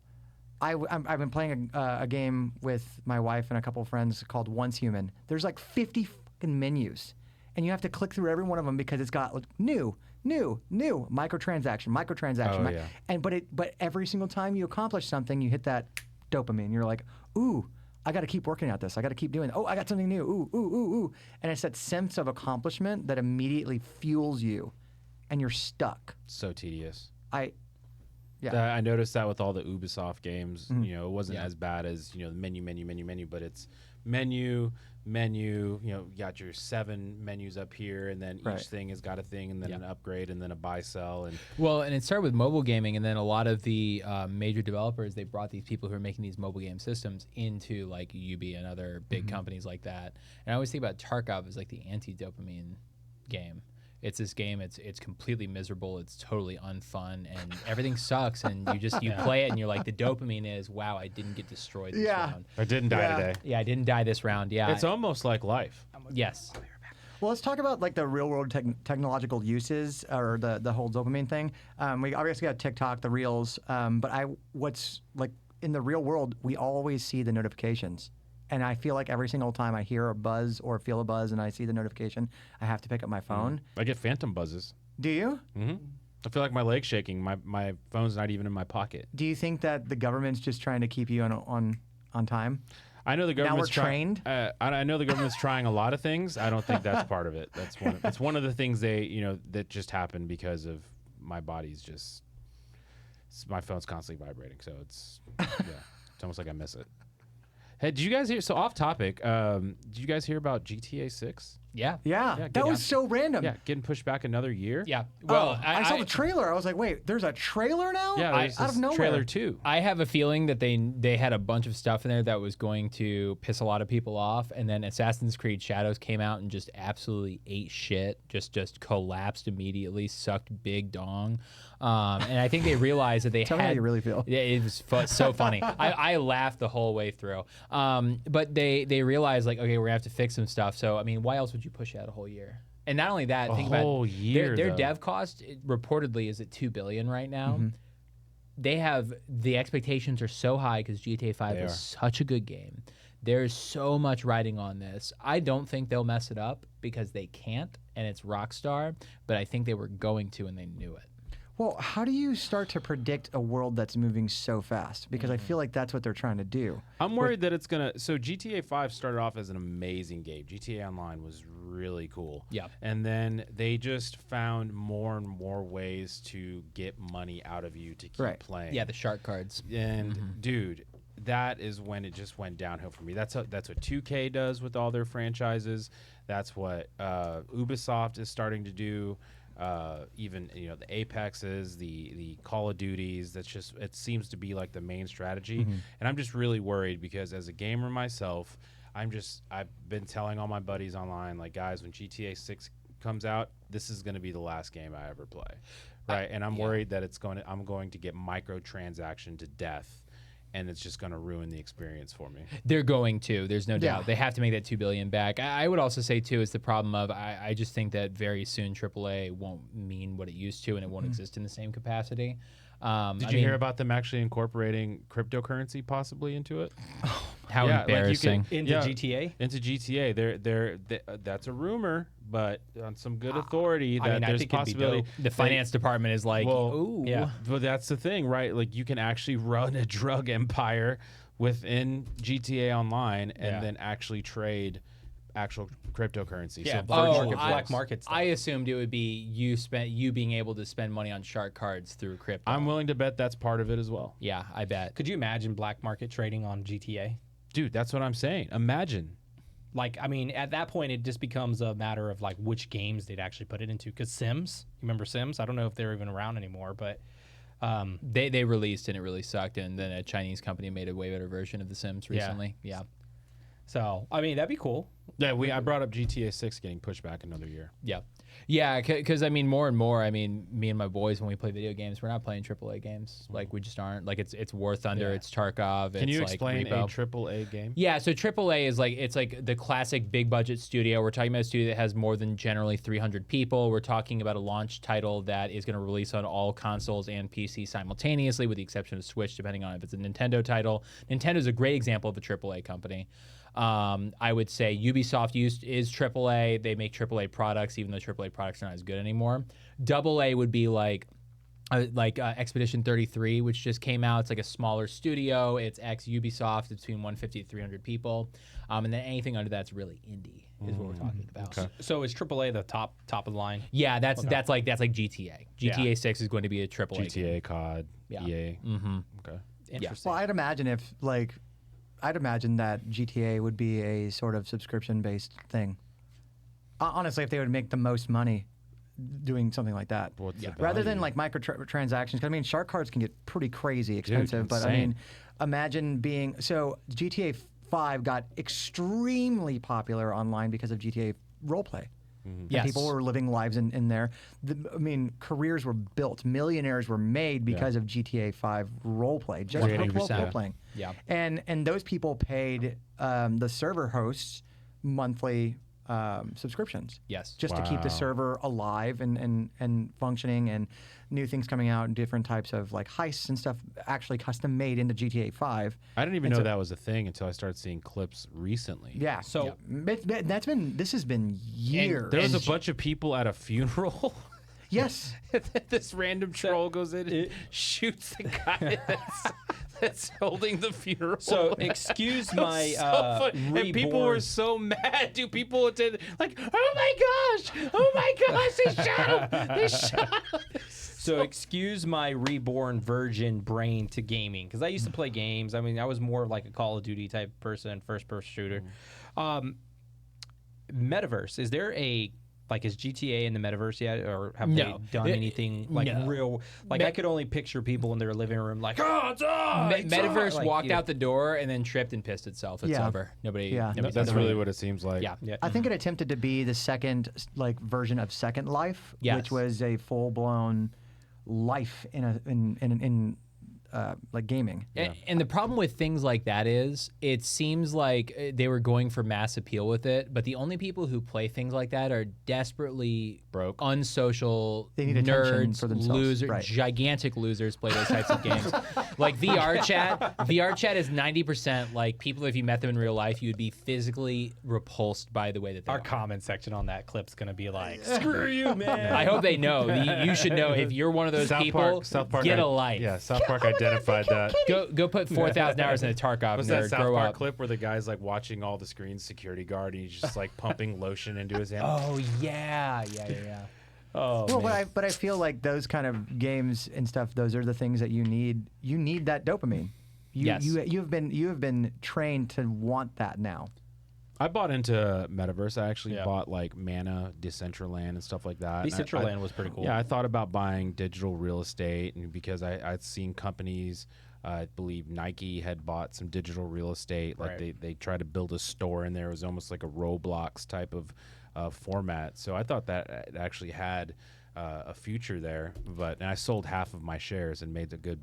I've been playing a game with my wife and a couple of friends called Once Human. There's like 50 fucking menus, and you have to click through every one of them because it's got like, new, microtransaction. Oh, yeah. And but every single time you accomplish something, you hit that dopamine. You're like, ooh, I got to keep working at this. I got to keep doing it. Oh, I got something new. Ooh. And it's that sense of accomplishment that immediately fuels you, and you're stuck. So tedious. Yeah. I noticed that with all the Ubisoft games. You know, it wasn't as bad as, you know, the menu, but it's menu. You know, you got your 7 menus up here, and then Right. each thing has got a thing, and then an upgrade, and then a buy sell, and Well, and it started with mobile gaming, and then a lot of the major developers, they brought these people who are making these mobile game systems into like UB and other big companies like that. And I always think about Tarkov as like the anti-dopamine game. It's this game. It's completely miserable. It's totally unfun, and everything sucks. And you play it, and you're like, the dopamine is, wow, I didn't get destroyed this round. I didn't die today. Yeah, I didn't die this round. Yeah, It's almost like life. yes. Well, let's talk about like the real world technological uses or the whole dopamine thing. We obviously got TikTok, the Reels, but what's like in the real world, we always see the notifications. And I feel like every single time I hear a buzz or feel a buzz and I see the notification, I have to pick up my phone. I get phantom buzzes. Do you? I feel like my leg's shaking. My phone's not even in my pocket. Do you think that the government's just trying to keep you on time? I know the Now we're government's trained? I know the government's trying a lot of things. I don't think that's part of it. That's one of the things that just happened because of my body's just. My phone's constantly vibrating, so it's almost like I miss it. Hey, did you guys hear? So off topic. Did you guys hear about GTA 6? Yeah. Yeah, that was so random. Yeah, getting pushed back another year. Yeah. Well, Well, I saw the trailer. I was like, wait, there's a trailer now? Yeah, there's out of this nowhere. trailer too. I have a feeling that they had a bunch of stuff in there that was going to piss a lot of people off, and then Assassin's Creed Shadows came out and just absolutely ate shit, just collapsed immediately, sucked big dong, and I think they realized that they Tell me had. how you really feel. Yeah, it was so funny. I laughed the whole way through, but they realized like, okay, we're gonna have to fix some stuff. So I mean, why else would you push it out a whole year? And not only that, think about whole year, their though. dev cost reportedly is at $2 billion right now. They have the expectations are so high because GTA 5 They is are. such a good game. There's so much riding on this. I don't think they'll mess it up because they can't, and it's Rockstar. But I think they were going to, and they knew it. Well, how do you start to predict a world that's moving so fast? Because I feel like that's what they're trying to do. I'm worried that it's gonna. So GTA 5 started off as an amazing game. GTA Online was really cool. Yeah. And then they just found more and more ways to get money out of you to keep playing. Yeah, the shark cards. And dude, that is when it just went downhill for me. That's what 2K does with all their franchises. That's what Ubisoft is starting to do. Even the Apexes, the Call of Duties. That's just, it seems to be like the main strategy. And I'm just really worried because as a gamer myself, I've been telling all my buddies online, like, guys, when GTA 6 comes out, this is going to be the last game I ever play, right? And I'm worried that I'm going to get microtransaction to death. And it's just going to ruin the experience for me. They're going to. There's no doubt. They have to make that $2 billion back. I would also say too, is the problem of I just think that very soon AAA won't mean what it used to, and it won't exist in the same capacity. Did you hear about them actually incorporating cryptocurrency possibly into it? How embarrassing! Into GTA? Into GTA, that's a rumor, but on some good authority that there's possibility. The finance department is like, ooh, But that's the thing, right? Like, you can actually run a drug empire within GTA Online and then actually trade actual cryptocurrency. Yeah, So black market stuff. I assumed it would be you being able to spend money on shark cards through crypto. I'm willing to bet that's part of it as well. Yeah, I bet. Could you imagine black market trading on GTA? Dude, that's what I'm saying. Imagine. Like, I mean, at that point, it just becomes a matter of like which games they'd actually put it into. Because Sims, you remember Sims? I don't know if they're even around anymore, but They released and it really sucked, and then a Chinese company made a way better version of The Sims recently. Yeah. So, I mean, that'd be cool. Yeah, I brought up GTA 6 getting pushed back another year. Yeah. Yeah, because I mean, more and more, I mean, me and my boys, when we play video games, we're not playing AAA games. Like, we just aren't. Like, it's War Thunder, it's Tarkov. Can you it's explain like a AAA game? Yeah, so AAA is like, it's like the classic big budget studio. We're talking about a studio that has more than generally 300 people. We're talking about a launch title that is going to release on all consoles and PC simultaneously, with the exception of Switch, depending on if it's a Nintendo title. Nintendo's a great example of a AAA company. I would say Ubisoft is AAA. They make AAA products, even though AAA products are not as good anymore. AA would be like Expedition 33, which just came out. It's like a smaller studio. It's ex Ubisoft. It's between 150 to 300 people. And then anything under that's really indie is what we're talking about. Okay. So is AAA the top of the line? Yeah, that's like GTA. GTA 6 is going to be a AAA GTA, game. COD, Yeah. EA. Okay. Interesting. Well, I'd imagine that GTA would be a sort of subscription-based thing. Honestly, if they would make the most money doing something like that, rather than like microtransactions. 'Cause I mean, shark cards can get pretty crazy expensive. But I mean, imagine being GTA 5 got extremely popular online because of GTA roleplay. Yes. People were living lives in there. I mean, careers were built. Millionaires were made because of GTA 5 roleplay, just role-playing. Yeah. And those people paid the server hosts monthly subscriptions. Yes. Just to keep the server alive and functioning, and new things coming out, and different types of like heists and stuff actually custom made into GTA 5. I didn't even know that was a thing until I started seeing clips recently. Yeah. So this has been years. There was a bunch of people at a funeral. Yes. This random troll goes in and shoots the guy that's holding the funeral. So excuse my and people were so mad. Dude, people attended like, oh my gosh, they shot him. They shot him. So excuse my reborn virgin brain to gaming, because I used to play games. I mean, I was more like a Call of Duty type person, first-person shooter. Metaverse, is there is GTA in the metaverse yet, or have they done anything real? Like, I could only picture people in their living room like, Metaverse walked out the door and then tripped and pissed itself. It's over. Nobody. That's really what it seems like. Yeah. I think it attempted to be the second version of Second Life, Yes. which was a full-blown life in like gaming. And the problem with things like that is it seems like they were going for mass appeal with it, but the only people who play things like that are desperately Broke. unsocial They need attention nerds, for themselves. losers, Right. gigantic losers play those types of games. Like VR chat is 90% like people, if you met them in real life, you would be physically repulsed by the way that they Our are. comment section on that clip's gonna be like, "Screw you, man." I hope they know. You should know if you're one of those people. South Park, get a life. Yeah, South Park identified that. Go put 4,000 hours in a Tarkov Was nerd. that South Grow Park up. clip where the guy's like watching all the screens, security guard, and he's just like pumping lotion into his hand? Oh yeah. Oh, Well, man. but I feel like those kind of games and stuff, those are the things that you need. You need that dopamine. Yes. You have been trained to want that now. I bought into Metaverse. I actually Yeah. bought like Mana, Decentraland, and stuff like that. And Decentraland was pretty cool. Yeah, I thought about buying digital real estate, and because I'd seen companies, I believe Nike had bought some digital real estate. Like Right. they tried to build a store in there. It was almost like a Roblox type of format. So I thought that it actually had a future there. And I sold half of my shares and made a good.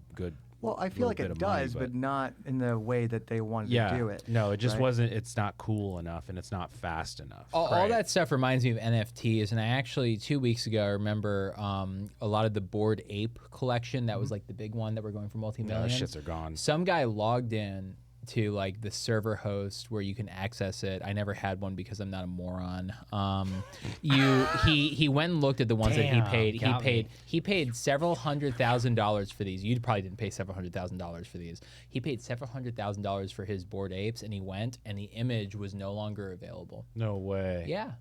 Well, I feel little like bit it of money, does, but not in the way that they wanted to do it. No, it just right? wasn't. It's not cool enough, and it's not fast enough. All that stuff reminds me of NFTs, and I actually 2 weeks ago I remember a lot of the Bored Ape collection. That was like the big one that we're going for No, multi-millions. those shits are gone. Some guy logged in to like the server host where you can access it. I never had one because I'm not a moron. He went and looked at the ones that he Damn, paid. got me. He paid several $100,000 for these. You probably didn't pay several $100,000 for these. He paid several $100,000 for his Bored Apes, and he went, and the image was no longer available. No way. Yeah.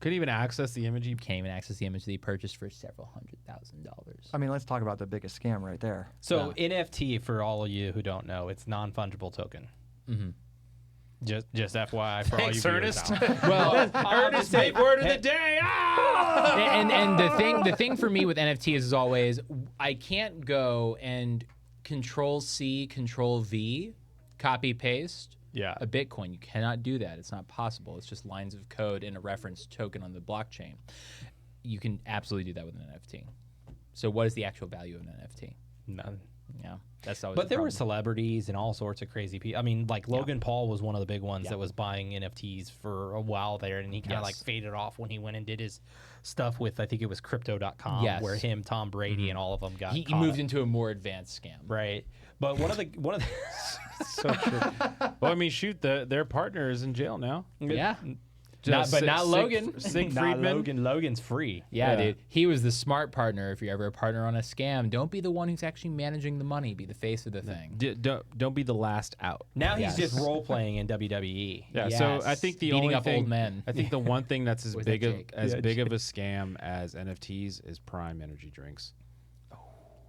Couldn't even access the image. You can't even access the image that he purchased for several $100,000. I mean, let's talk about the biggest scam right there. So NFT, for all of you who don't know, it's non-fungible token. Mm-hmm. Just FYI for all you viewers Ernest. out there. Well, Ernest, big word of the day. Ah! and the thing for me with NFTs is always I can't go and Control C, Control V, copy paste Yeah. a Bitcoin. You cannot do that. It's not possible. It's just lines of code and a reference token on the blockchain. You can absolutely do that with an NFT. So what is the actual value of an NFT? None. Yeah, that's always. But the there were problem. celebrities and all sorts of crazy people. I mean, like Logan Paul was one of the big ones Yeah. that was buying NFTs for a while there, and he kind of like Yes. faded off when he went and did his stuff with, I think it was crypto.com, Yes. where him, Tom Brady, and all of them got He caught moved up. into a more advanced scam. Right. But one of the So true. Well, I mean, shoot, their partner is in jail now. Yeah. Just but not Logan. Sig Not Friedman. Logan. Logan's free. Yeah, dude. He was the smart partner. If you're ever a partner on a scam, don't be the one who's actually managing the money. Be the face of the thing. Don't be the last out. Now Yes. he's just role playing in WWE. Yeah. So I Yes. think the Beating only up thing, old men. I think the one thing that's as Or is big that of Jake? big of a scam as NFTs is Prime energy drinks.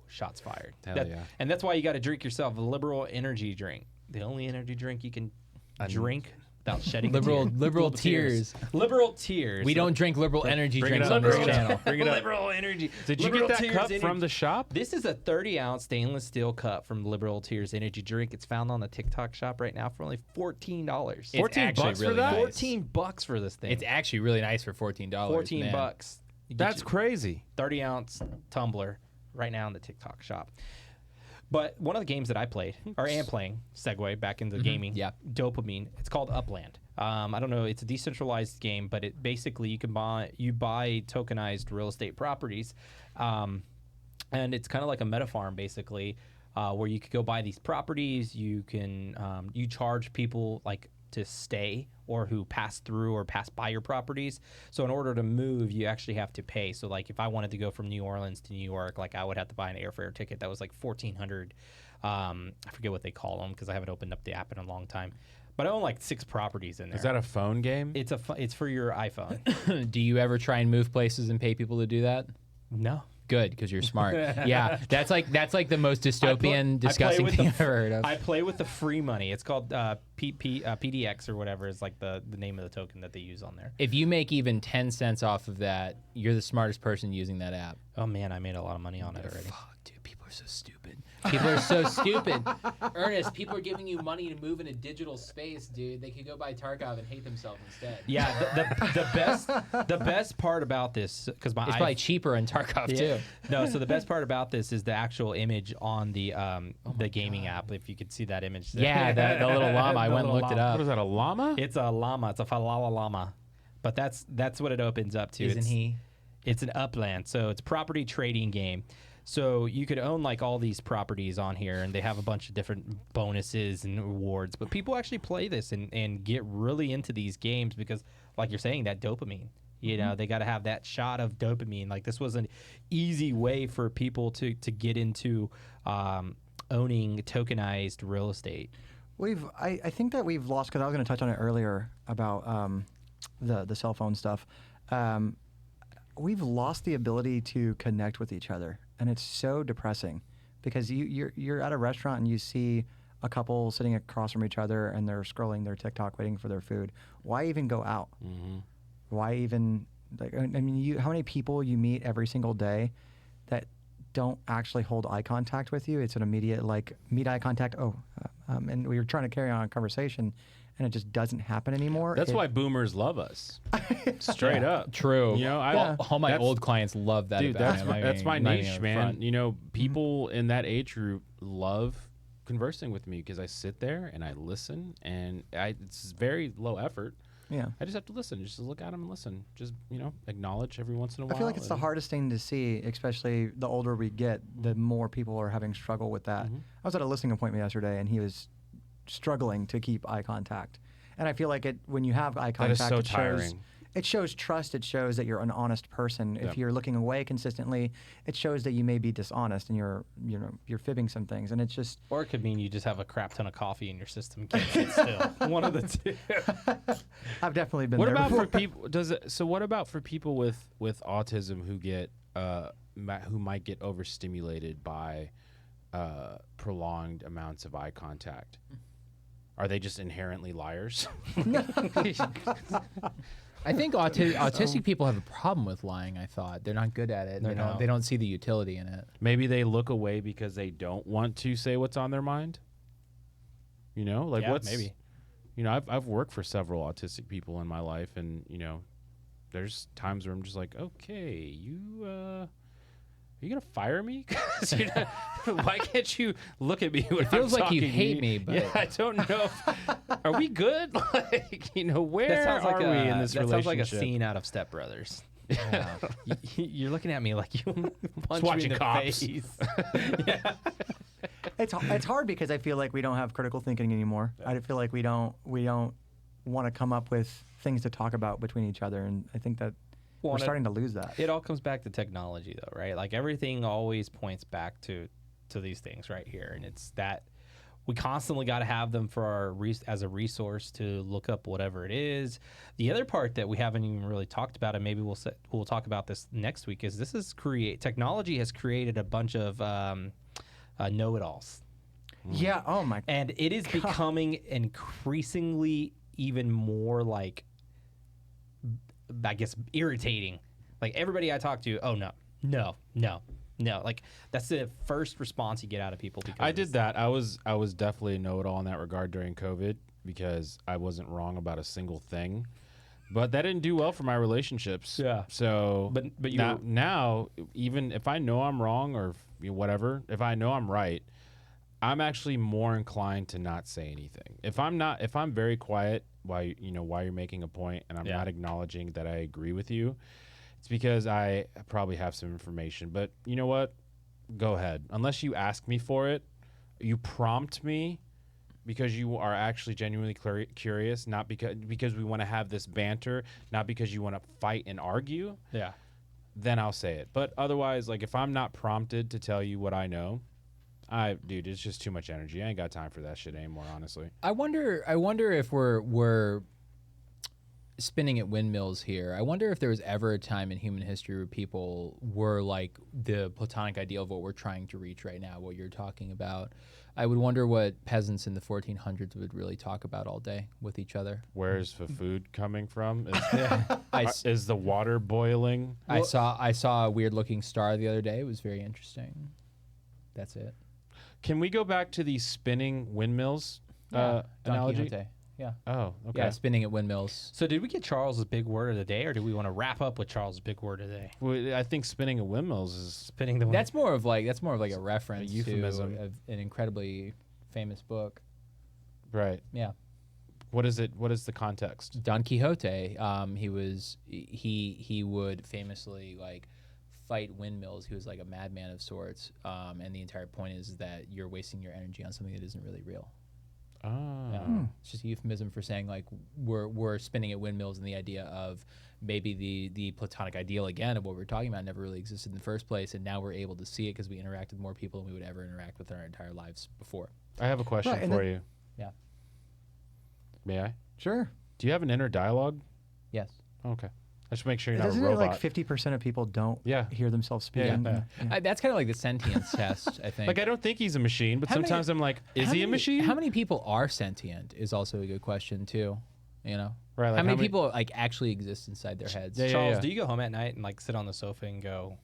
Shots fired. Hell yeah. And that's why you got to drink yourself a liberal energy drink. The only energy drink you can drink without shedding a tear. Liberal tears. Liberal tears. We don't drink liberal energy Bring it drinks up, on this bring it up. channel. Bring it up. Liberal energy. Did you Liberal get that Tears cup energy. from the shop? This is a 30-ounce stainless steel cup from Liberal Tears Energy Drink. It's found on the TikTok shop right now for only $14. It's 14 actually bucks for really that? nice. $14 for this thing. It's actually really nice for $14. $14 man. bucks. You get That's your crazy. 30-ounce tumbler right now in the TikTok shop. But one of the games that I played, or am playing, segue back into gaming, Yeah. Dopamine. It's called Upland. I don't know. It's a decentralized game, but it basically you buy tokenized real estate properties, and it's kind of like a meta farm basically, where you could go buy these properties. You can you charge people like to stay or who pass through or pass by your properties. So in order to move, you actually have to pay. So like if I wanted to go from New Orleans to New York, like I would have to buy an airfare ticket that was like $1,400. I forget what they call them because I haven't opened up the app in a long time. But I own like 6 properties in there. Is that a phone game? It's for your iPhone. Do you ever try and move places and pay people to do that? No. Good, because you're smart. Yeah, that's like the most dystopian, disgusting thing I've ever heard of. I play with the free money. It's called PDX or whatever is like the name of the token that they use on there. If you make even 10 cents off of that, you're the smartest person using that app. Oh man, I made a lot of money on it already. Fuck, dude, people are so stupid. People are so stupid. Ernest, people are giving you money to move in a digital space, dude. They could go buy Tarkov and hate themselves instead. Yeah, the best part about this, because It's probably cheaper in Tarkov too. No, so the best part about this is the actual image on the gaming app. If you could see that image, there. Yeah, the little llama. I went and looked it up. What is that, a llama? It's a llama. It's a falala llama, but that's what it opens up to. Isn't he? It's an upland, so it's a property trading game. So you could own like all these properties on here, and they have a bunch of different bonuses and rewards. But people actually play this and get really into these games because, like you're saying, that dopamine. You know, they got to have that shot of dopamine. Like this was an easy way for people to get into owning tokenized real estate. I think that we've lost, because I was going to touch on it earlier about the cell phone stuff. We've lost the ability to connect with each other, and it's so depressing because you're at a restaurant and you see a couple sitting across from each other and they're scrolling their TikTok waiting for their food. Why even go out? Mm-hmm. Why even, like, I mean, how many people you meet every single day that don't actually hold eye contact with you? It's an immediate, like, meet eye contact. And we were trying to carry on a conversation, and it just doesn't happen anymore. That's why boomers love us. Straight up. True. You know, all my old clients love that. Dude, about me. that's my niche, Not man. front. You know, people in that age group love conversing with me because I sit there and I listen, and it's very low effort. Yeah. I just have to listen. Just look at them and listen. Just, you know, acknowledge every once in a while. I feel like it's the hardest thing to see, especially the older we get, the more people are having struggle with that. I was at a listing appointment yesterday, and he was struggling to keep eye contact. And I feel like when you have eye contact, that is so tiring. It shows trust. It shows that you're an honest person. If you're looking away consistently, it shows that you may be dishonest and you're fibbing some things. And it's just, Or it could mean you just have a crap ton of coffee in your system. Can't sit still. One of the two. I've definitely been What there about before. for people? So what about for people with autism who get who might get overstimulated by prolonged amounts of eye contact? Are they just inherently liars? I think autistic people have a problem with lying. I thought they're not good at it. They don't see the utility in it. Maybe they look away because they don't want to say what's on their mind. You know, like maybe. You know, I've worked for several autistic people in my life, and you know, there's times where I'm just like, okay, are you gonna fire me? 'Cause why can't you look at me when It feels I'm like you talking to hate me, but yeah, I don't know. Are we good? Like, you know, where are we in this that relationship? sounds like a scene out of Step Brothers. You're looking at me like you punch me watching in the Cops. face. It's hard because I feel like we don't have critical thinking anymore. I feel like we don't want to come up with things to talk about between each other, and I think that we're starting to lose that. It all comes back to technology, though, right? Like everything always points back to these things right here, and it's that we constantly got to have them for as a resource to look up whatever it is. The other part that we haven't even really talked about, and maybe we'll talk about this next week, is technology has created a bunch of know-it-alls. Yeah. Oh my. And it is becoming increasingly even more like, I guess, irritating. Like everybody I talk to, oh no. Like that's the first response you get out of people. Because I did that. I was definitely a know-it-all in that regard during COVID because I wasn't wrong about a single thing. But that didn't do well for my relationships. Yeah. So, but now, even if I know I'm wrong or whatever, if I know I'm right, I'm actually more inclined to not say anything. If I'm very quiet while you're making a point and I'm not acknowledging that I agree with you, it's because I probably have some information. But you know what? Go ahead. Unless you ask me for it, you prompt me because you are actually genuinely curious, not because we want to have this banter, not because you want to fight and argue. Yeah. Then I'll say it. But otherwise, like if I'm not prompted to tell you what I know, dude, it's just too much energy. I ain't got time for that shit anymore, honestly. I wonder if we're spinning at windmills here. I wonder if there was ever a time in human history where people were like the platonic ideal of what we're trying to reach right now, what you're talking about. I would wonder what peasants in the 1400s would really talk about all day with each other. Where's the food coming from? Is the water boiling? I saw a weird looking star the other day. It was very interesting. That's it. Can we go back to the spinning windmills Don analogy? Quixote. Yeah. Oh, okay. Yeah, spinning at windmills. So did we get Charles's big word of the day, or do we want to wrap up with Charles's big word of the day? Well, I think spinning at windmills is Spinning the That's more of like a reference euphemism. to an incredibly famous book. right. Yeah. What is it? What is the context? Don Quixote, he would famously like fight windmills. He was like a madman of sorts, and the entire point is that you're wasting your energy on something that isn't really real. Oh. Yeah. It's just a euphemism for saying like we're spinning at windmills, and the idea of maybe the platonic ideal again of what we're talking about never really existed in the first place, and now we're able to see it because we interact with more people than we would ever interact with in our entire lives before. I have a question Right, and for then- you. Yeah. May I? Sure. Do you have an inner dialogue? Yes. Okay. I should make sure you're not a Doesn't it robot. like 50% of people don't Yeah. hear themselves Yeah, speaking? yeah. That's kind of like the sentience test, I think. Like I don't think he's a machine, but How many- sometimes I'm like, is he a machine? How many people are sentient is also a good question too. You know, Right, like how how many many- people like actually exist inside their heads? Yeah, Charles, yeah. do you go home at night and like sit on the sofa and go,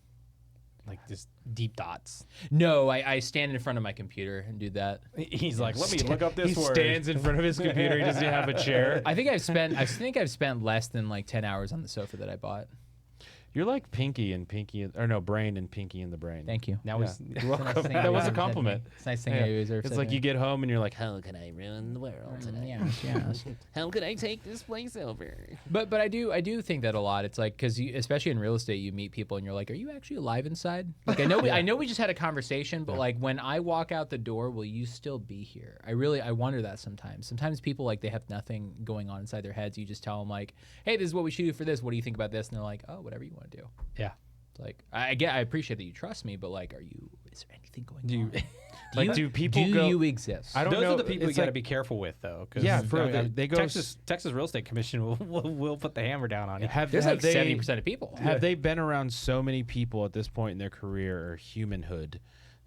like just deep thoughts? No, I stand in front of my computer and do that. He's like, let me look up this He word. stands in front of his computer. He doesn't have a chair. I think I've spent less than like 10 hours on the sofa that I bought. You're like Pinky and Pinky, or no, Brain and Pinky in the Brain. Thank you. Now Yeah. he's It's a nice thing That you was a said to me. compliment. It's a nice thing Yeah. you It's said like to you me. get home and you're like, how can I ruin the world today? Yes. How can I take this place over? But I do think that a lot. It's like because especially in real estate, you meet people and you're like, are you actually alive inside? Like I know we just had a conversation, but like when I walk out the door, will you still be here? I wonder that sometimes. Sometimes people like they have nothing going on inside their heads. You just tell them like, hey, this is what we should do for this. What do you think about this? And they're like, oh, whatever you want to do. yeah. It's like I appreciate that you trust me, but like, is there anything going on? Like, do people do go? you exist? I don't Those know. are the people you it's got to like- be careful with, though. 'Cause, Yeah, bro, I mean, they go Texas Real Estate Commission will put the hammer down on you. There's have like they- 70% of people. Have they been around so many people at this point in their career or humanhood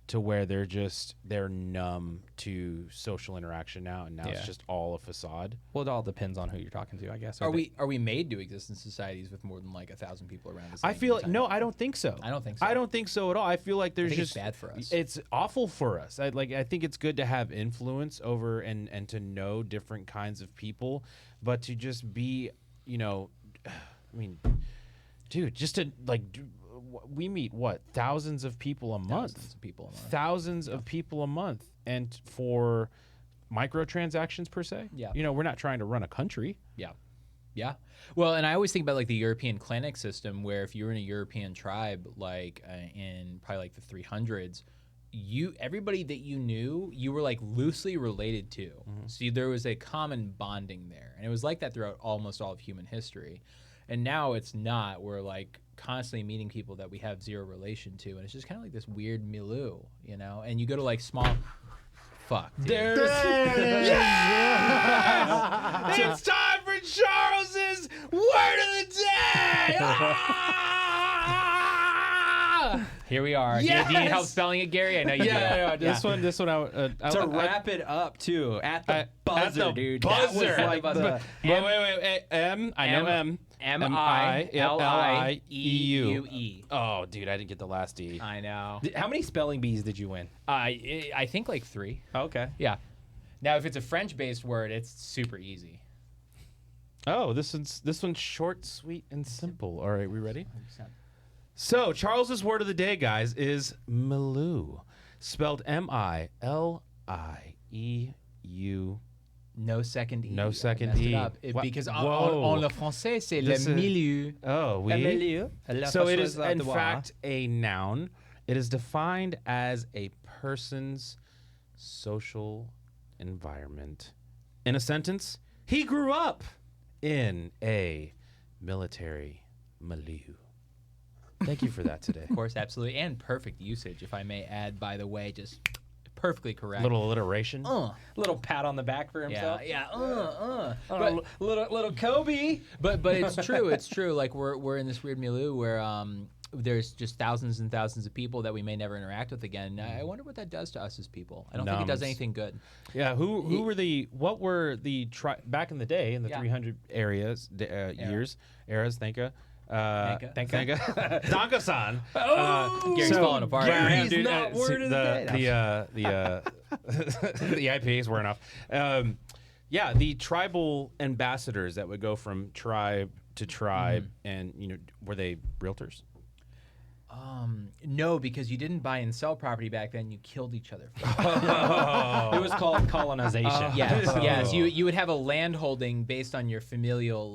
to where they're numb to social interaction now, and now it's Yeah. just all a facade? Well, it all depends on who you're talking to, I guess. Are we made to exist in societies with more than like 1,000 people around us? I feel like no, I don't think so. I don't think so. I don't think so at all. I feel like there's think it's just bad for us. It's awful for us. I think it's good to have influence over and to know different kinds of people, but to just be, I mean, dude, just to we meet thousands of people a month. Thousands of people a month. Thousands of people a month, and for microtransactions per se. Yeah. We're not trying to run a country. Yeah. Yeah. Well, and I always think about like the European clinic system where if you were in a European tribe, like in probably like the 300s, everybody that you knew, you were like loosely related to. So there was a common bonding there. And it was like that throughout almost all of human history. And now it's not. We're like constantly meeting people that we have zero relation to. And it's just kind of like this weird milieu, And you go to like small... Fuck, dude. It's time for Charles's word of the day. Here we are. Do you need help spelling it, Gary? I know you do. This one. to wrap it up too at the buzzer, dude. Buzzer. That was like Wait. M. I know M. M-I-L-I-E-U-E. Oh, dude, I didn't get the last E. I know. How many spelling bees did you win? I think like 3. Okay. Yeah. Now, if it's a French-based word, it's super easy. Oh, this one's short, sweet, and simple. All right, we ready? So, Charles's word of the day, guys, is milieu, spelled M-I-L-I-E-U. No second E. No I second messed it E. up. What? Because Whoa. en le français, c'est le This is- milieu. Oh, we. milieu. So it is, in fact, a noun. It is defined as a person's social environment. In a sentence, he grew up in a military milieu. Thank you for that today. Of course, absolutely. And perfect usage, if I may add, by the way, just perfectly correct. Little alliteration. little pat on the back for himself. But, Little Kobe. but it's true. It's true. Like we're in this weird milieu where there's just thousands and thousands of people that we may never interact with again. I wonder what that does to us as people. I don't think it does Numbs. anything good. Yeah, what were the back in the day in the Yeah. 300 eras, thank you. Danka-san. Gary's falling apart. Gary's Dude, not word of the day. The IPA is wearing off. Yeah, the tribal ambassadors that would go from tribe to tribe, and were they realtors? No, because you didn't buy and sell property back then. You killed each other. It was called colonization. Yes. You would have a land holding based on your familial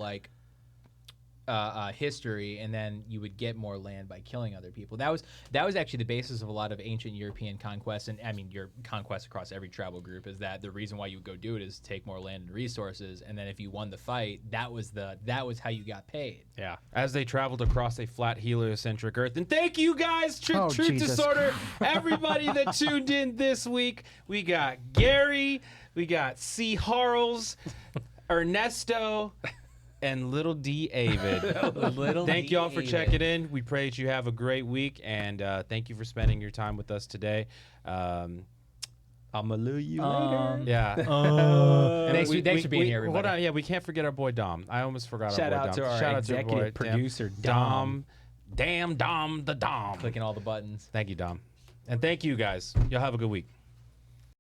history, and then you would get more land by killing other people. That was actually the basis of a lot of ancient European conquests, and I mean your conquests across every tribal group. Is that the reason why you would go do it is take more land and resources, and then if you won the fight, that was how you got paid. Yeah. As they traveled across a flat heliocentric Earth. And thank you guys, Truth Jesus. Disorder, everybody that tuned in this week. We got Gary, we got C. Harles, Ernesto, and Little D. Avid. Thank y'all for checking in. We pray that you have a great week, and thank you for spending your time with us today. I'm gonna lose you later. Yeah. Thanks for being here, everybody. Hold on. Yeah, we can't forget our boy Dom. I almost forgot Shout our boy out Dom. to our Shout out executive to our boy, producer, Dom. Damn Dom the Dom. Clicking all the buttons. Thank you, Dom. And thank you guys. Y'all have a good week.